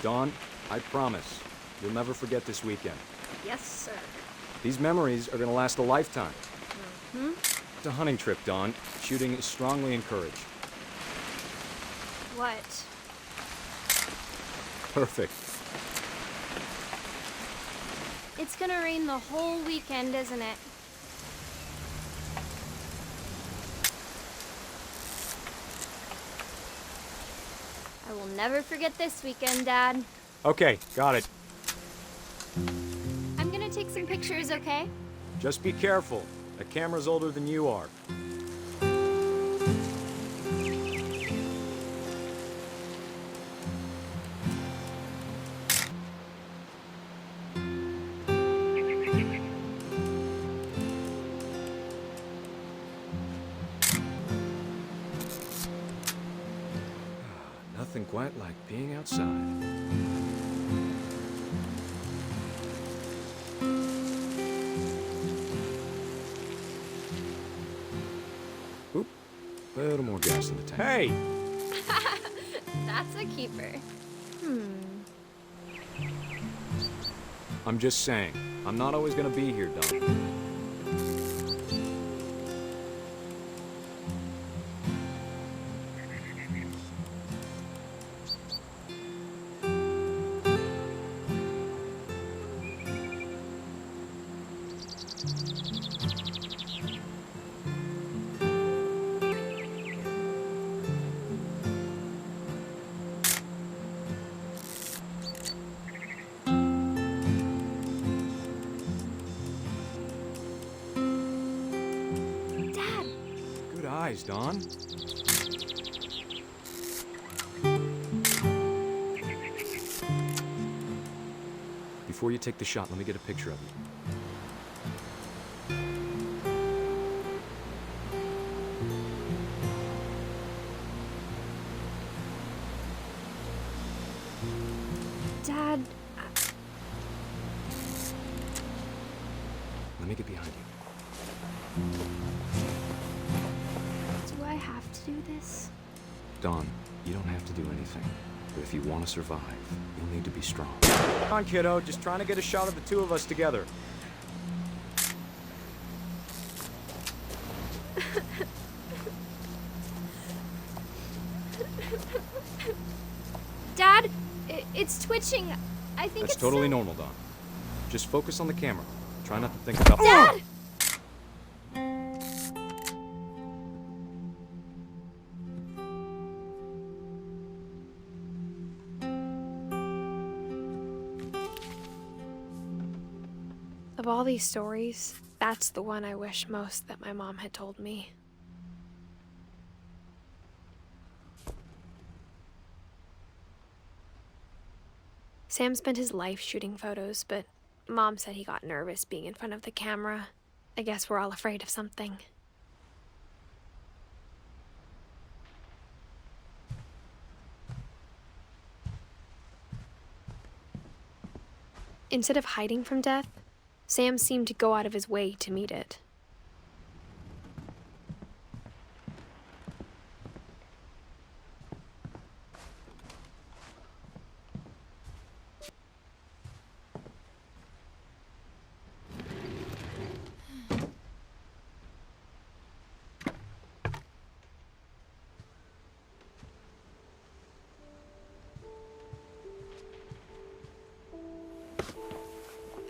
Speaker 10: Dawn, I promise, you'll never forget this weekend.
Speaker 5: Yes, sir.
Speaker 10: These memories are gonna last a lifetime.
Speaker 5: Hmm?
Speaker 10: It's a hunting trip, Dawn. Shooting is strongly encouraged.
Speaker 1: What?
Speaker 10: Perfect.
Speaker 11: It's gonna rain the whole weekend, isn't it? I will never forget this weekend, Dad.
Speaker 10: Okay, got it.
Speaker 11: I'm gonna take some pictures, okay?
Speaker 10: Just be careful. The camera's older than you are. Nothing quite like being outside. Oop, a little more gas in the tank. Hey!
Speaker 11: That's a keeper.
Speaker 10: I'm just saying, I'm not always gonna be here, Don. eyes, Dawn. Before you take the shot, let me get a picture of you.
Speaker 1: Dad,
Speaker 10: Let me get behind you.
Speaker 1: do I have to do this?
Speaker 10: Dawn, you don't have to do anything. But if you want to survive, you'll need to be strong. Come on, kiddo. Just trying to get a shot of the two of us together.
Speaker 1: Dad, it's twitching. I think
Speaker 10: That's
Speaker 1: it's
Speaker 10: totally normal, Dawn. Just focus on the camera. Try not to think about...
Speaker 1: Dad! Of all these stories, that's the one I wish most that my mom had told me. Sam spent his life shooting photos, but Mom said he got nervous being in front of the camera. I guess we're all afraid of something. Instead of hiding from death, Sam seemed to go out of his way to meet it.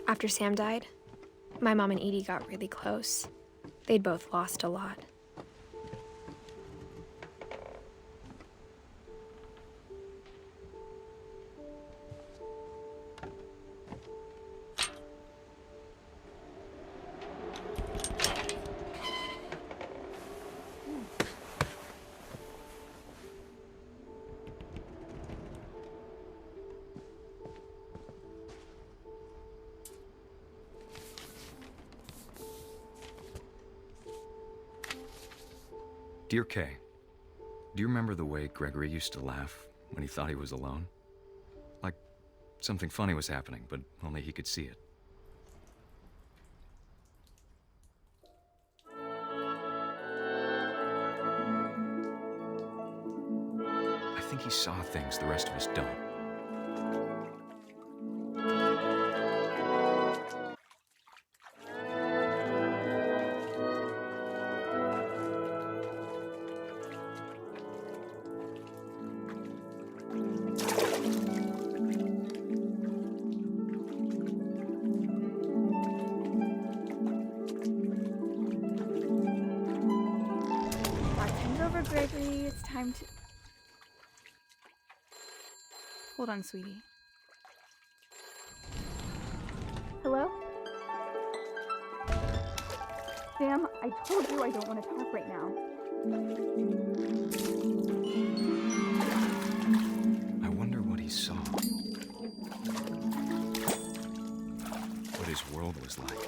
Speaker 1: After Sam died, my mom and Edie got really close. They'd both lost a lot.
Speaker 10: Dear Kay, do you remember the way Gregory used to laugh when he thought he was alone? Like something funny was happening, but only he could see it. I think he saw things the rest of us don't.
Speaker 12: Over, Gregory. It's time to... Hold on, sweetie. Hello? Sam, I told you I don't want to talk right now.
Speaker 10: I wonder what he saw. What his world was like.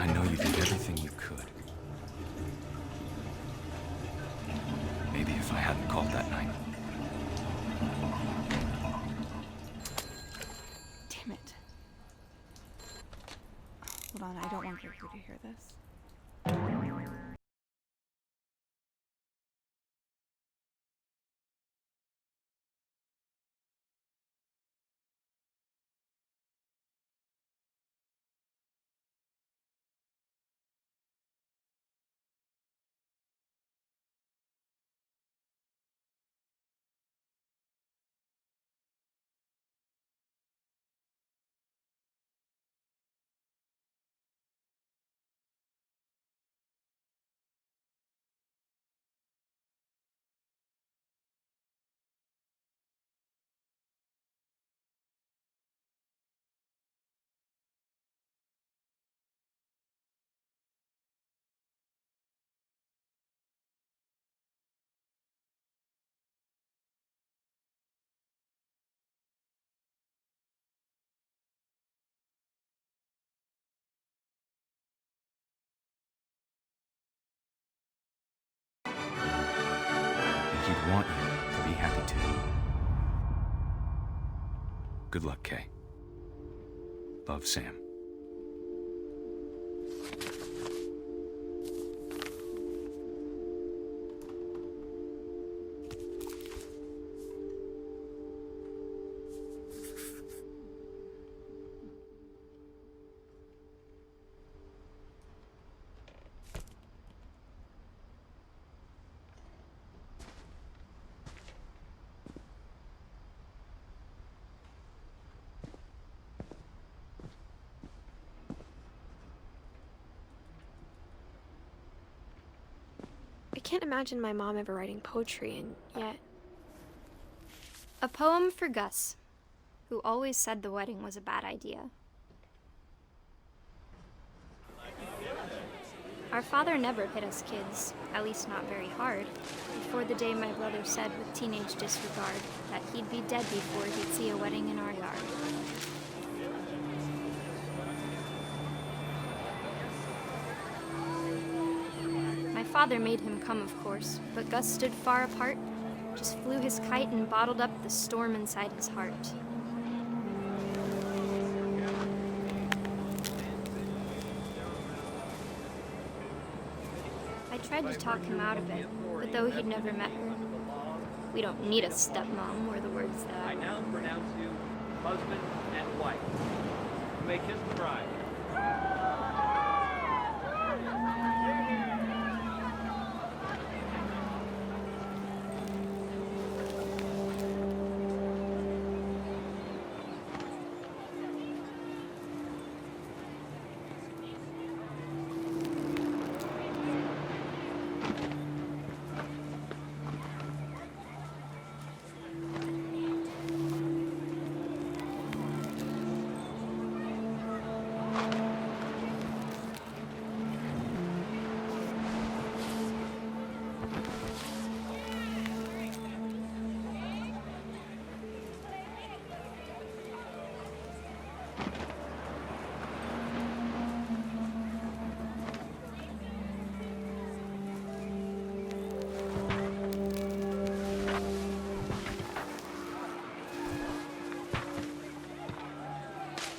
Speaker 10: I know you did everything you could. Maybe if I hadn't called that night.
Speaker 12: Damn it. Hold on, I don't want Gregory to hear this.
Speaker 10: He'd want you to be happy too. Good luck, Kay. Love, Sam.
Speaker 1: I can't imagine my mom ever writing poetry, and yet...
Speaker 11: A poem for Gus, who always said the wedding was a bad idea. Our father never hit us kids, at least not very hard, before the day my brother said with teenage disregard that he'd be dead before he'd see a wedding in our yard. My father made him come, of course, but Gus stood far apart, just flew his kite and bottled up the storm inside his heart. I tried to talk him out of it, but though he'd never met her, "We don't need a stepmom," were the words that
Speaker 13: I now pronounce you husband and wife. You may kiss the bride.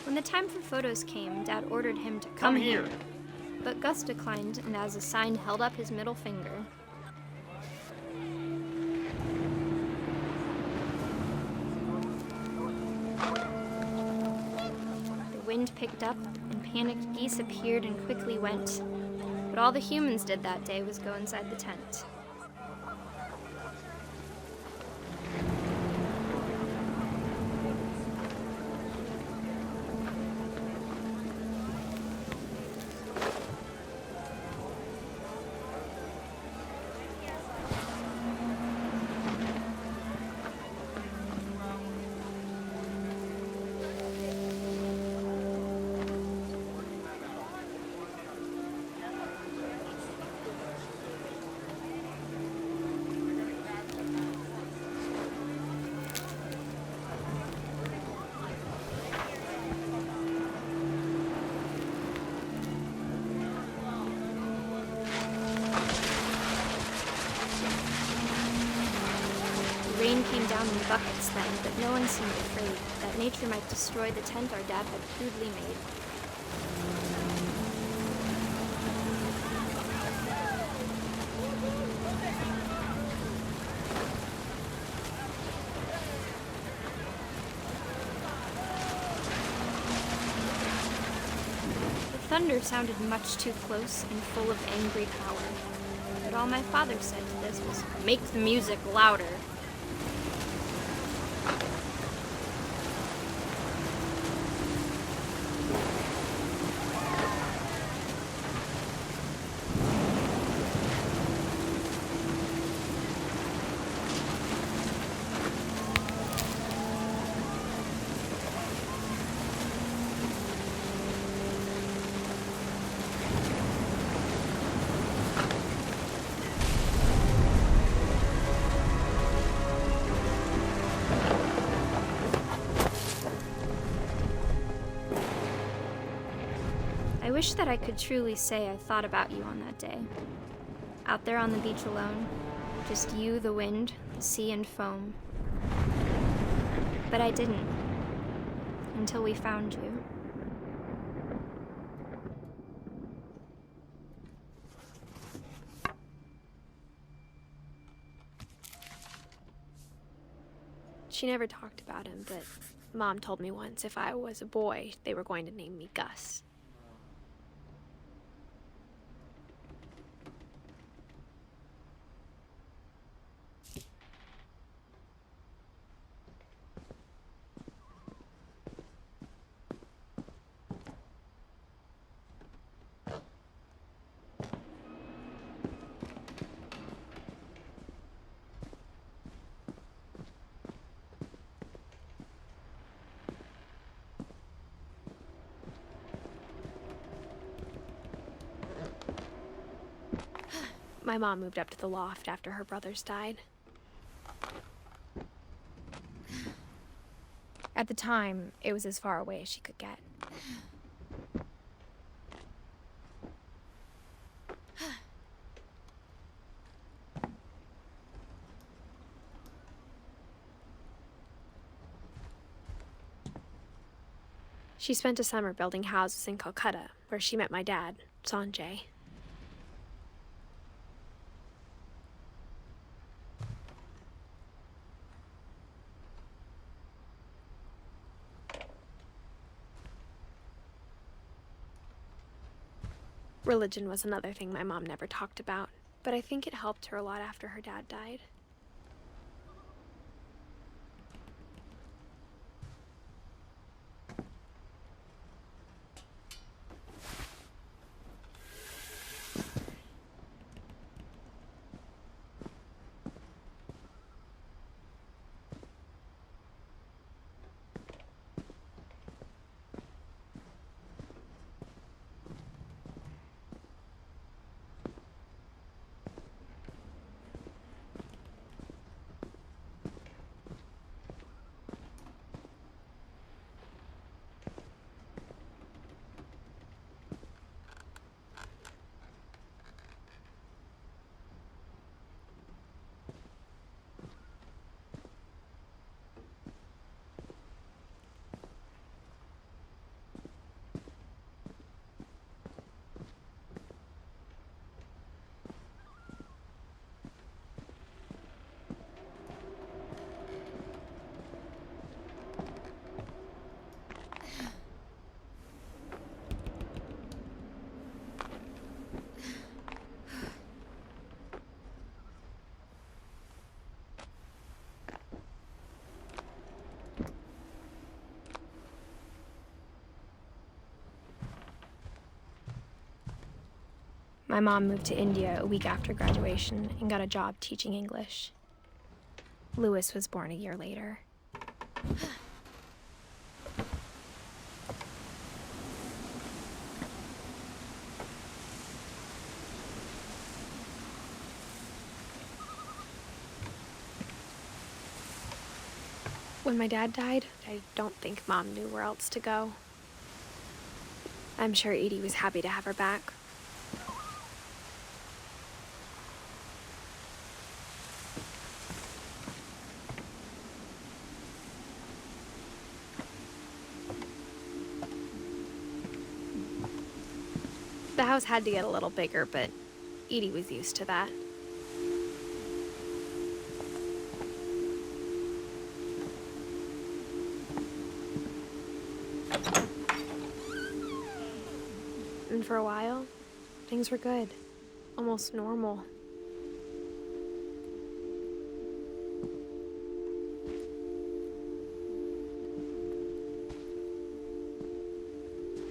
Speaker 11: When the time for photos came, Dad ordered him to come here. But Gus declined, and as a sign held up his middle finger. The wind picked up, and panicked geese appeared and quickly went. But all the humans did that day was go inside the tent. rain came down in buckets then, but no one seemed afraid that nature might destroy the tent our dad had crudely made. The thunder sounded much too close and full of angry power. But all my father said to this was, "Make the music louder." I wish that I could truly say I thought about you on that day. Out there on the beach alone, just you, the wind, the sea, and foam. But I didn't, until we found you.
Speaker 1: She never talked about him, but Mom told me once if I was a boy, they were going to name me Gus. My mom moved up to the loft after her brothers died. At the time, it was as far away as she could get. She spent a summer building houses in Calcutta, where she met my dad, Sanjay. Religion was another thing my mom never talked about, but I think it helped her a lot after her dad died. My mom moved to India a week after graduation and got a job teaching English. Louis was born a year later. When my dad died, I don't think Mom knew where else to go. I'm sure Edie was happy to have her back. The house had to get a little bigger, but Edie was used to that. And for a while, things were good. Almost normal.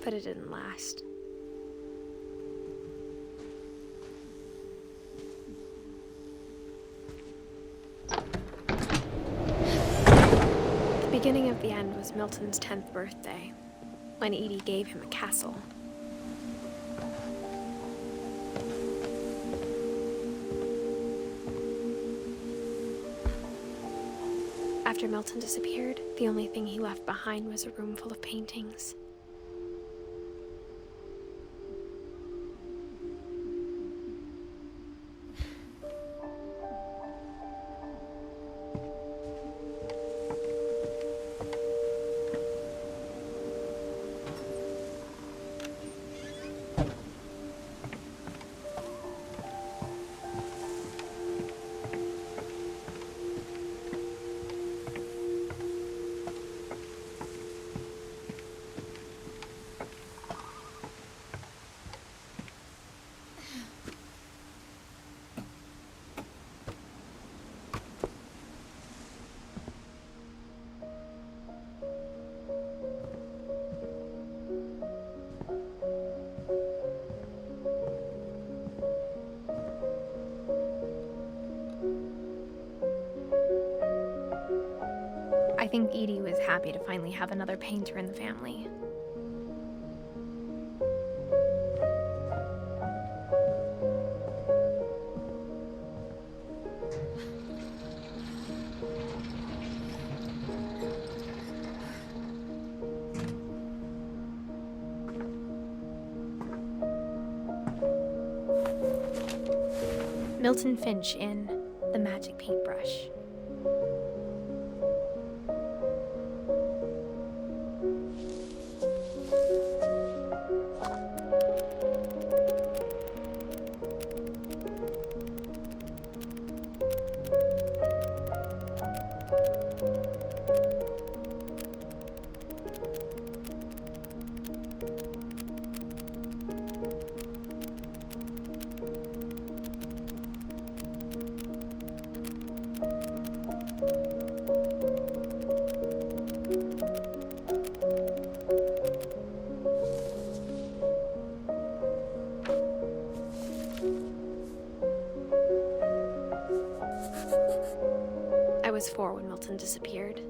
Speaker 1: But it didn't last. The beginning of the end was Milton's 10th birthday, when Edie gave him a castle. After Milton disappeared, the only thing he left behind was a room full of paintings. I think Edie was happy to finally have another painter in the family. Milton Finch in The Magic Paintbrush. I was 4 when Milton disappeared.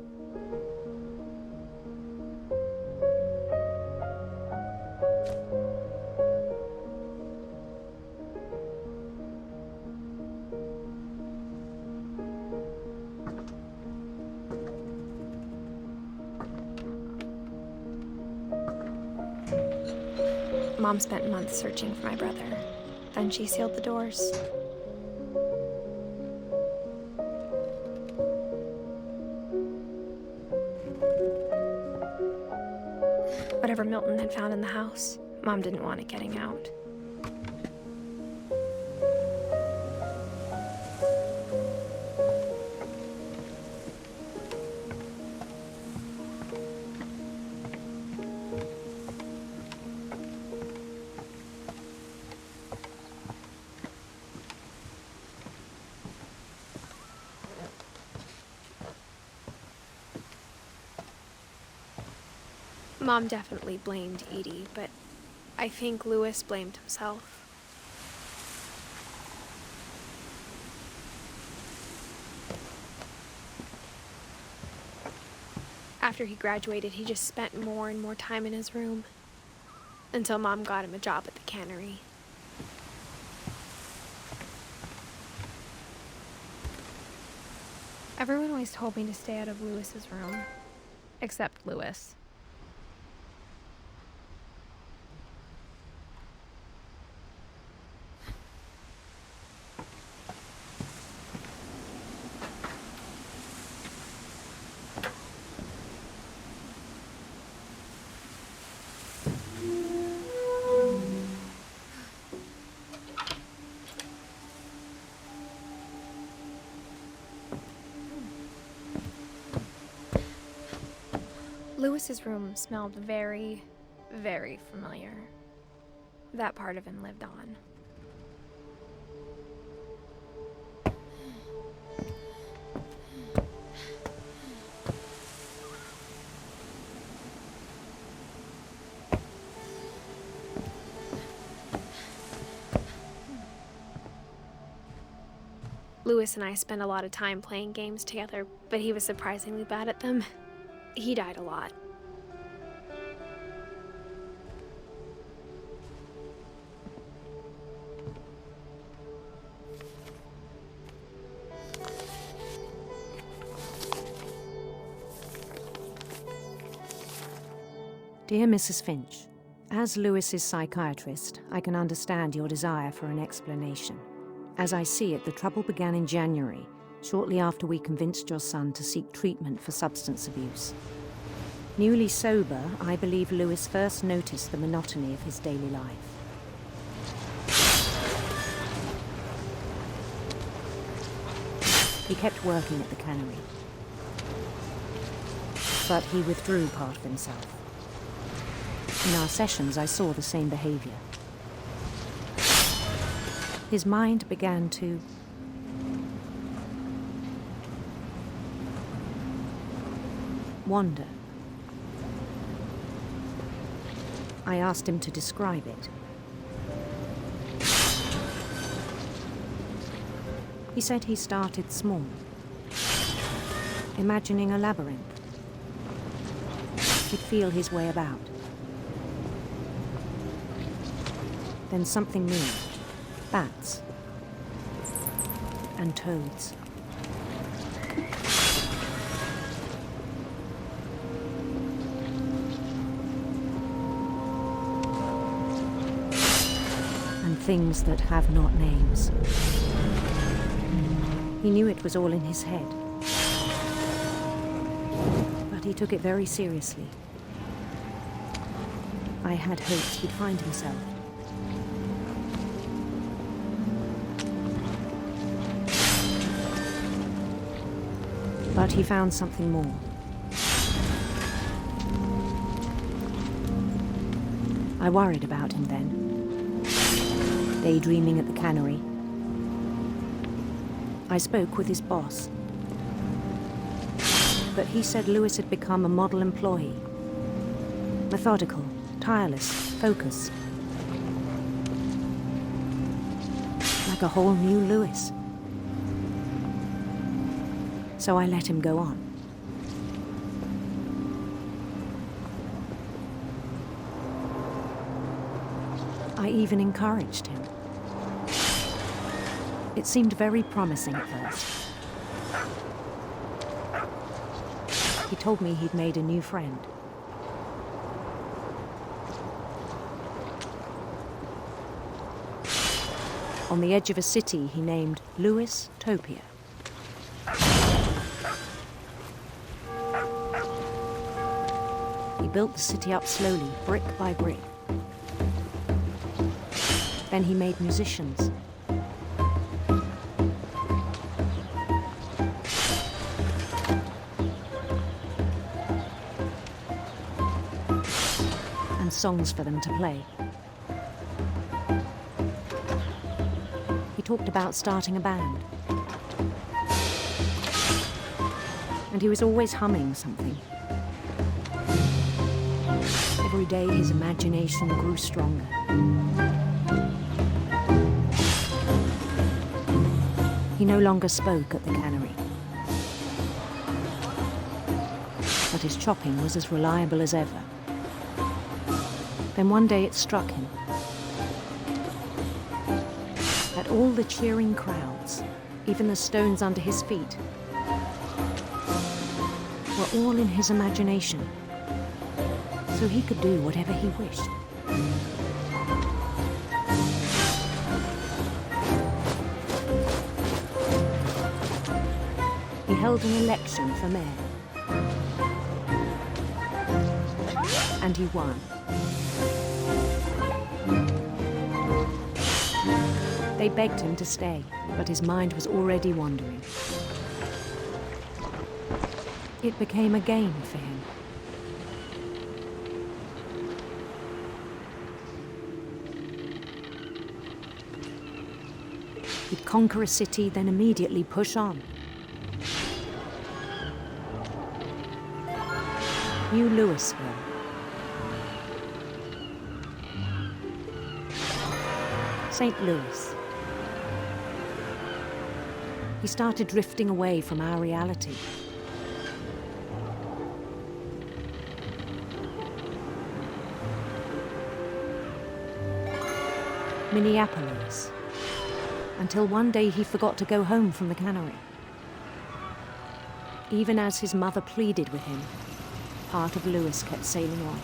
Speaker 1: Mom spent months searching for my brother. Then she sealed the doors. Whatever Milton had found in the house, Mom didn't want it getting out. Mom definitely blamed Edie, but I think Louis blamed himself. After he graduated, he just spent more and more time in his room, until Mom got him a job at the cannery. Everyone always told me to stay out of Louis's room, except Louis. Lewis's room smelled very, very familiar. That part of him lived on. Lewis and I spent a lot of time playing games together, but he was surprisingly bad at them. He died a lot.
Speaker 14: Dear Mrs. Finch, as Lewis's psychiatrist, I can understand your desire for an explanation. As I see it, the trouble began in January, shortly after we convinced your son to seek treatment for substance abuse. Newly sober, I believe Lewis first noticed the monotony of his daily life. He kept working at the cannery, but he withdrew part of himself. In our sessions, I saw the same behavior. His mind began to wander. I asked him to describe it. He said he started small, imagining a labyrinth. He'd feel his way about. Then something moved. Bats and toads. And things that have not names. He knew it was all in his head, but he took it very seriously. I had hoped he'd find himself. But he found something more. I worried about him then, daydreaming at the cannery. I spoke with his boss, but he said Lewis had become a model employee. Methodical, tireless, focused. Like a whole new Lewis. So I let him go on. I even encouraged him. It seemed very promising at first. He told me he'd made a new friend. On the edge of a city he named Lewis Topia. He built the city up slowly, brick by brick. Then he made musicians. And songs for them to play. He talked about starting a band. And he was always humming something. Every day his imagination grew stronger. He no longer spoke at the cannery. But his chopping was as reliable as ever. Then one day it struck him that all the cheering crowds, even the stones under his feet, were all in his imagination. So he could do whatever he wished. He held an election for mayor. And he won. They begged him to stay, but his mind was already wandering. It became a game for him. conquer a city, then immediately push on. New Louisville. St. Louis. He started drifting away from our reality. Minneapolis. Until one day he forgot to go home from the cannery. Even as his mother pleaded with him, part of Louis kept sailing on.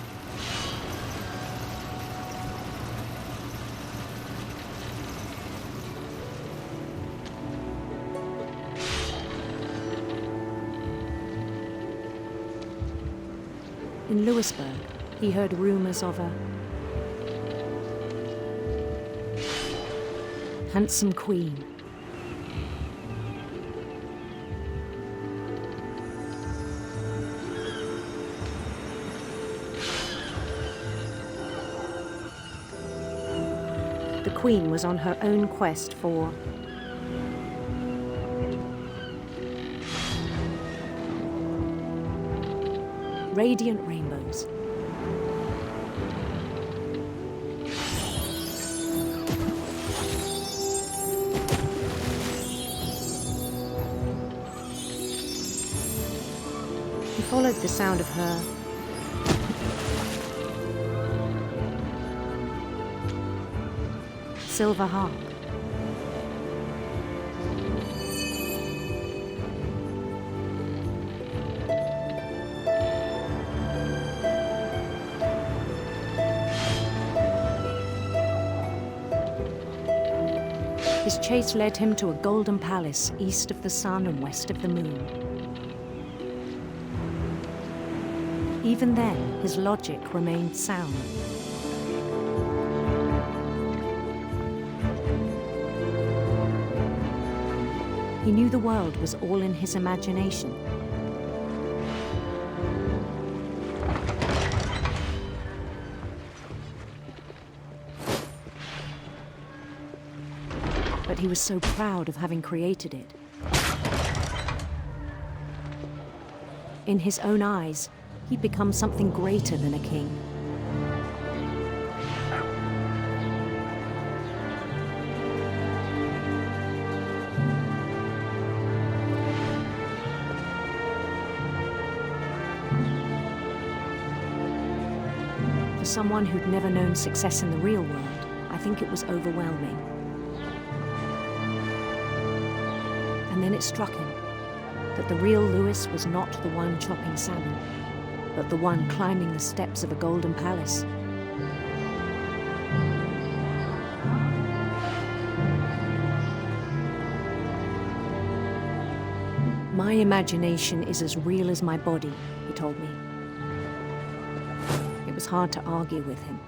Speaker 14: In Louisburg, he heard rumors of a handsome queen. The queen was on her own quest for radiant rainbows. He followed the sound of her silver harp. His chase led him to a golden palace east of the sun and west of the moon. Even then, his logic remained sound. He knew the world was all in his imagination. But he was so proud of having created it. In his own eyes, he'd become something greater than a king. For someone who'd never known success in the real world, I think it was overwhelming. And then it struck him that the real Louis was not the one chopping salmon, but the one climbing the steps of a golden palace. My imagination is as real as my body, he told me. It was hard to argue with him.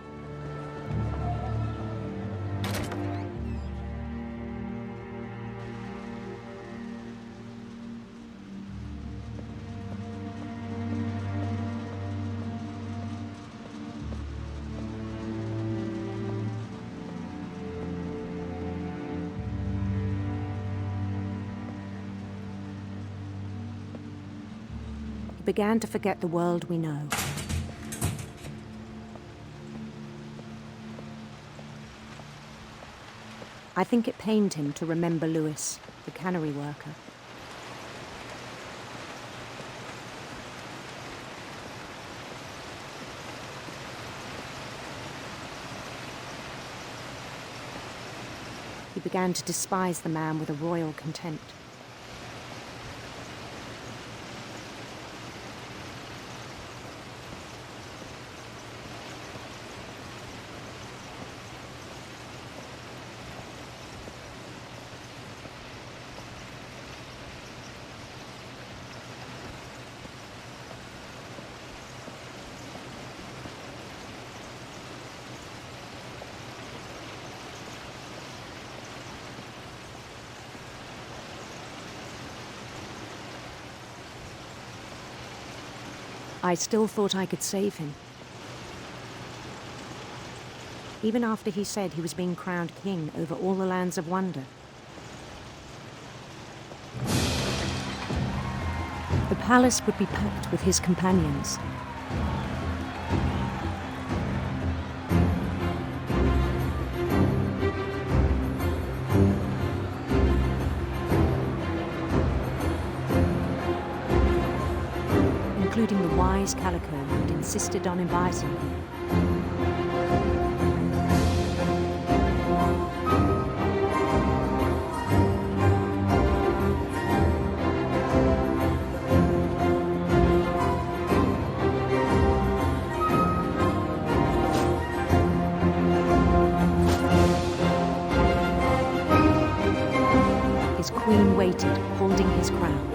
Speaker 14: Began to forget the world we know. I think it pained him to remember Louis, the cannery worker. He began to despise the man with a royal contempt. I still thought I could save him. Even after he said he was being crowned king over all the lands of wonder. The palace would be packed with his companions. Including the wise Calico who had insisted on inviting him. His queen waited, holding his crown.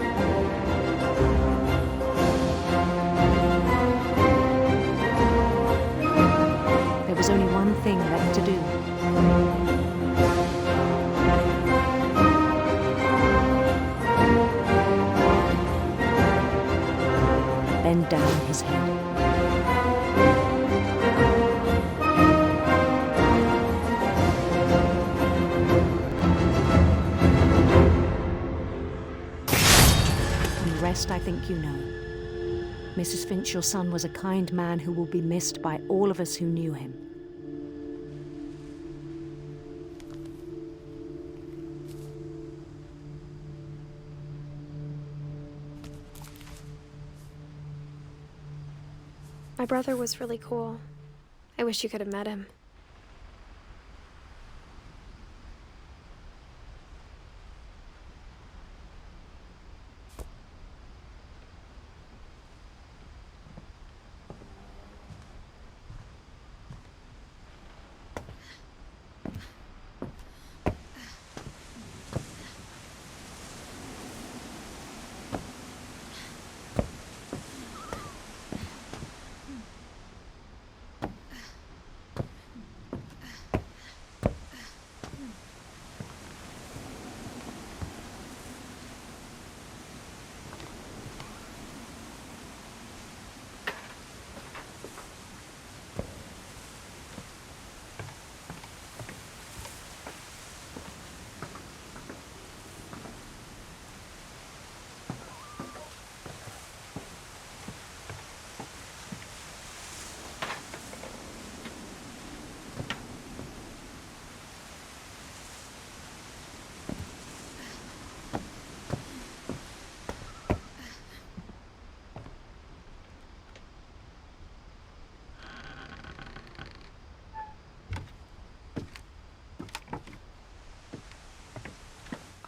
Speaker 14: There was only one thing left to do. Bend down his head. And the rest I think you know. Mrs. Finch, your son was a kind man who will be missed by all of us who knew him.
Speaker 1: My brother was really cool. I wish you could have met him.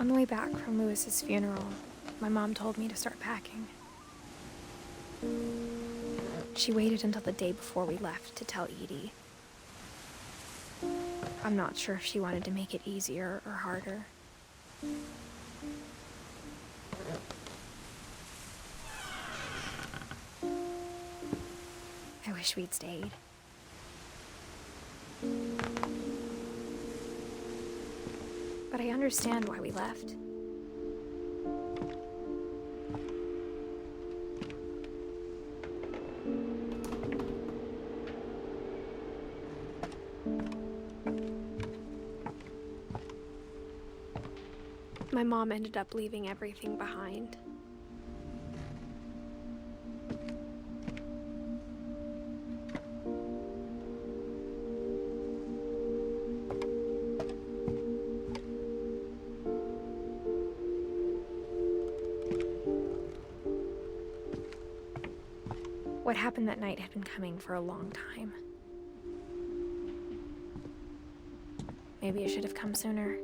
Speaker 1: On the way back from Lewis's funeral, my mom told me to start packing. She waited until the day before we left to tell Edie. I'm not sure if she wanted to make it easier or harder. I wish we'd stayed. But I understand why we left. My mom ended up leaving everything behind. What happened that night had been coming for a long time. Maybe it should have come sooner.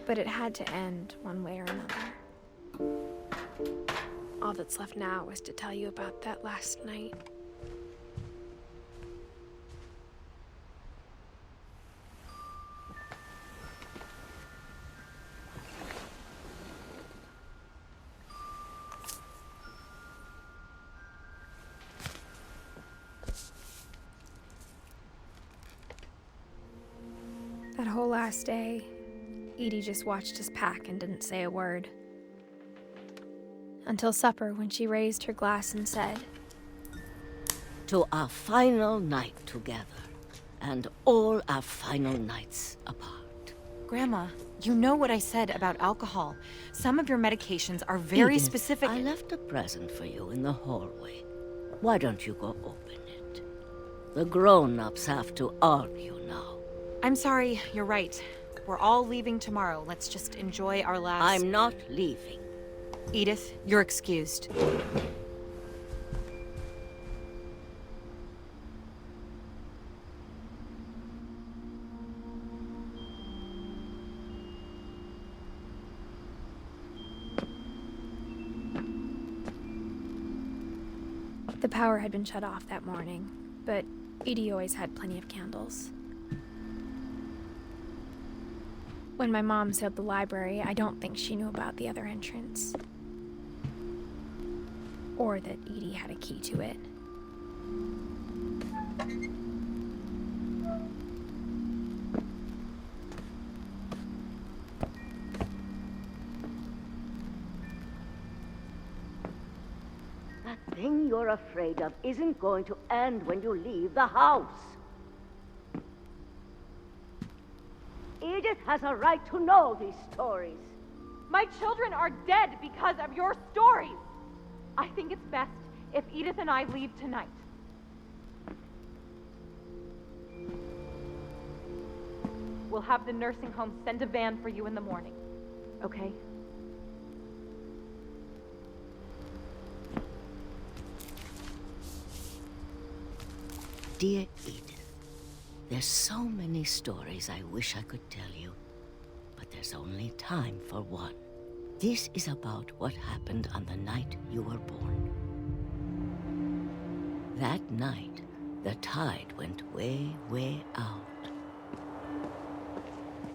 Speaker 1: But it had to end one way or another. All that's left now is to tell you about that last night. That whole last day, Edie just watched us pack and didn't say a word. Until supper, when she raised her glass and said,
Speaker 15: "To our final night together, and all our final nights apart.
Speaker 16: Grandma, you know what I said about alcohol. Some of your medications are very
Speaker 15: Edith,
Speaker 16: specific.
Speaker 15: I left a present for you in the hallway. Why don't you go open it? The grown-ups have to argue now.
Speaker 16: I'm sorry, you're right. We're all leaving tomorrow. Let's just enjoy our last...
Speaker 15: I'm not leaving.
Speaker 16: Edith, you're excused.
Speaker 1: The power had been shut off that morning, but Edie always had plenty of candles. When my mom sealed the library, I don't think she knew about the other entrance. Or that Edie had a key to it.
Speaker 15: That thing you're afraid of isn't going to end when you leave the house. Edith has a right to know these stories.
Speaker 12: My children are dead because of your stories. I think it's best if Edith and I leave tonight. We'll have the nursing home send a van for you in the morning, okay?
Speaker 15: Dear Edith, there's so many stories I wish I could tell you, but there's only time for one. This is about what happened on the night you were born. That night, the tide went way, way out.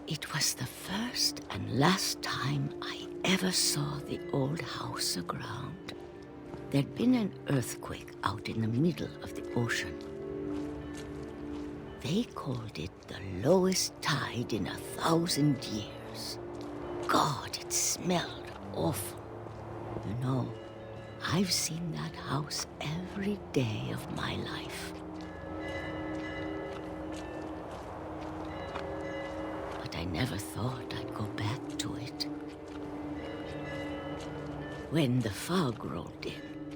Speaker 15: It was the first and last time I ever saw the old house aground. There'd been an earthquake out in the middle of the ocean. They called it the lowest tide in 1,000 years. God, it smelled awful. You know, I've seen that house every day of my life. But I never thought I'd go back to it. When the fog rolled in,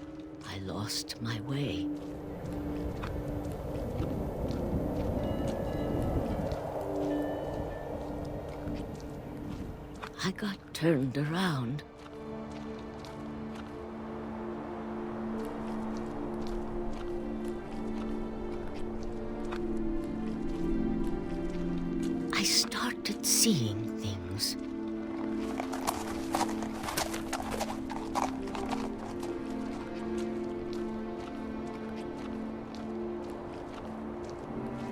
Speaker 15: I lost my way. I got turned around. I started seeing things.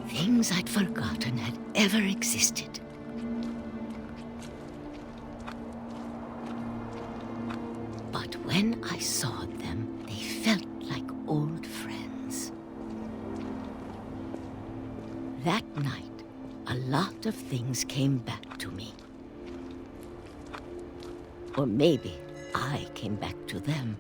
Speaker 15: Things I'd forgotten had ever existed. But when I saw them, they felt like old friends. That night, a lot of things came back to me. Or maybe I came back to them.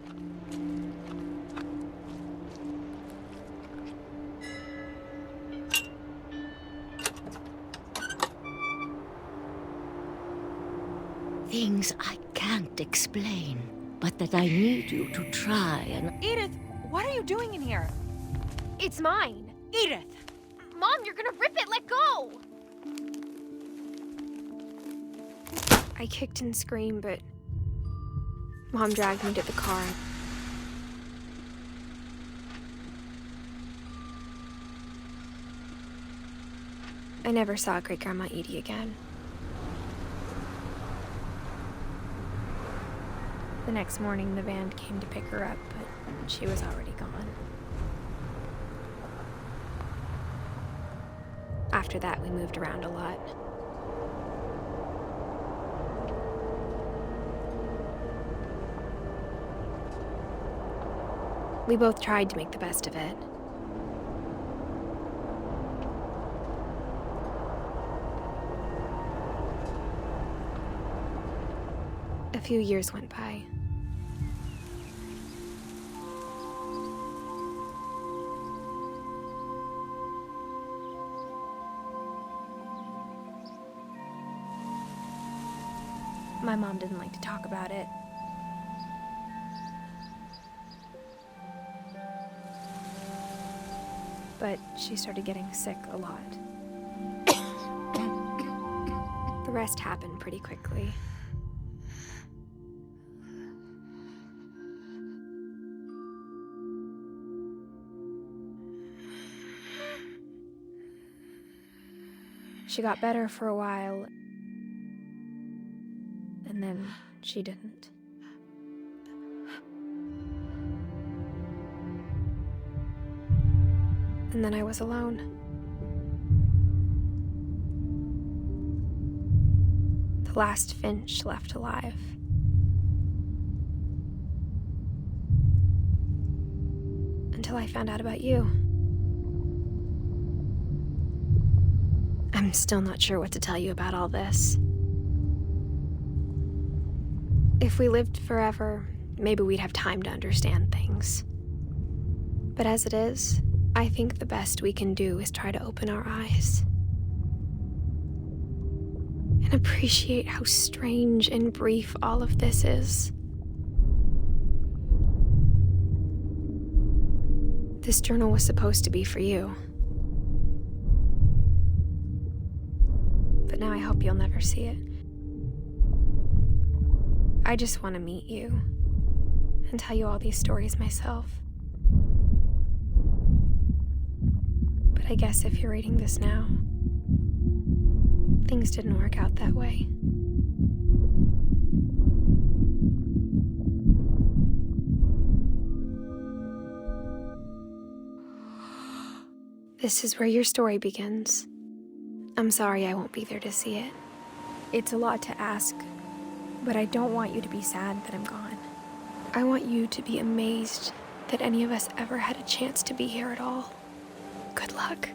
Speaker 15: Things I can't explain, but that I need you to try and...
Speaker 16: Edith, what are you doing in here?
Speaker 1: It's mine.
Speaker 16: Edith!
Speaker 1: Mom, you're gonna rip it! Let go! I kicked and screamed, but Mom dragged me to the car. I never saw Great-Grandma Edie again. The next morning, the van came to pick her up, but she was already gone. After that, we moved around a lot. We both tried to make the best of it. A few years went by. My mom didn't like to talk about it. But she started getting sick a lot. The rest happened pretty quickly. She got better for a while, and then she didn't. And then I was alone. The last Finch left alive. Until I found out about you. I'm still not sure what to tell you about all this. If we lived forever, maybe we'd have time to understand things. But as it is, I think the best we can do is try to open our eyes and appreciate how strange and brief all of this is. This journal was supposed to be for you. But now I hope you'll never see it. I just want to meet you and tell you all these stories myself. But I guess if you're reading this now, things didn't work out that way. This is where your story begins. I'm sorry I won't be there to see it. It's a lot to ask, but I don't want you to be sad that I'm gone. I want you to be amazed that any of us ever had a chance to be here at all. Good luck.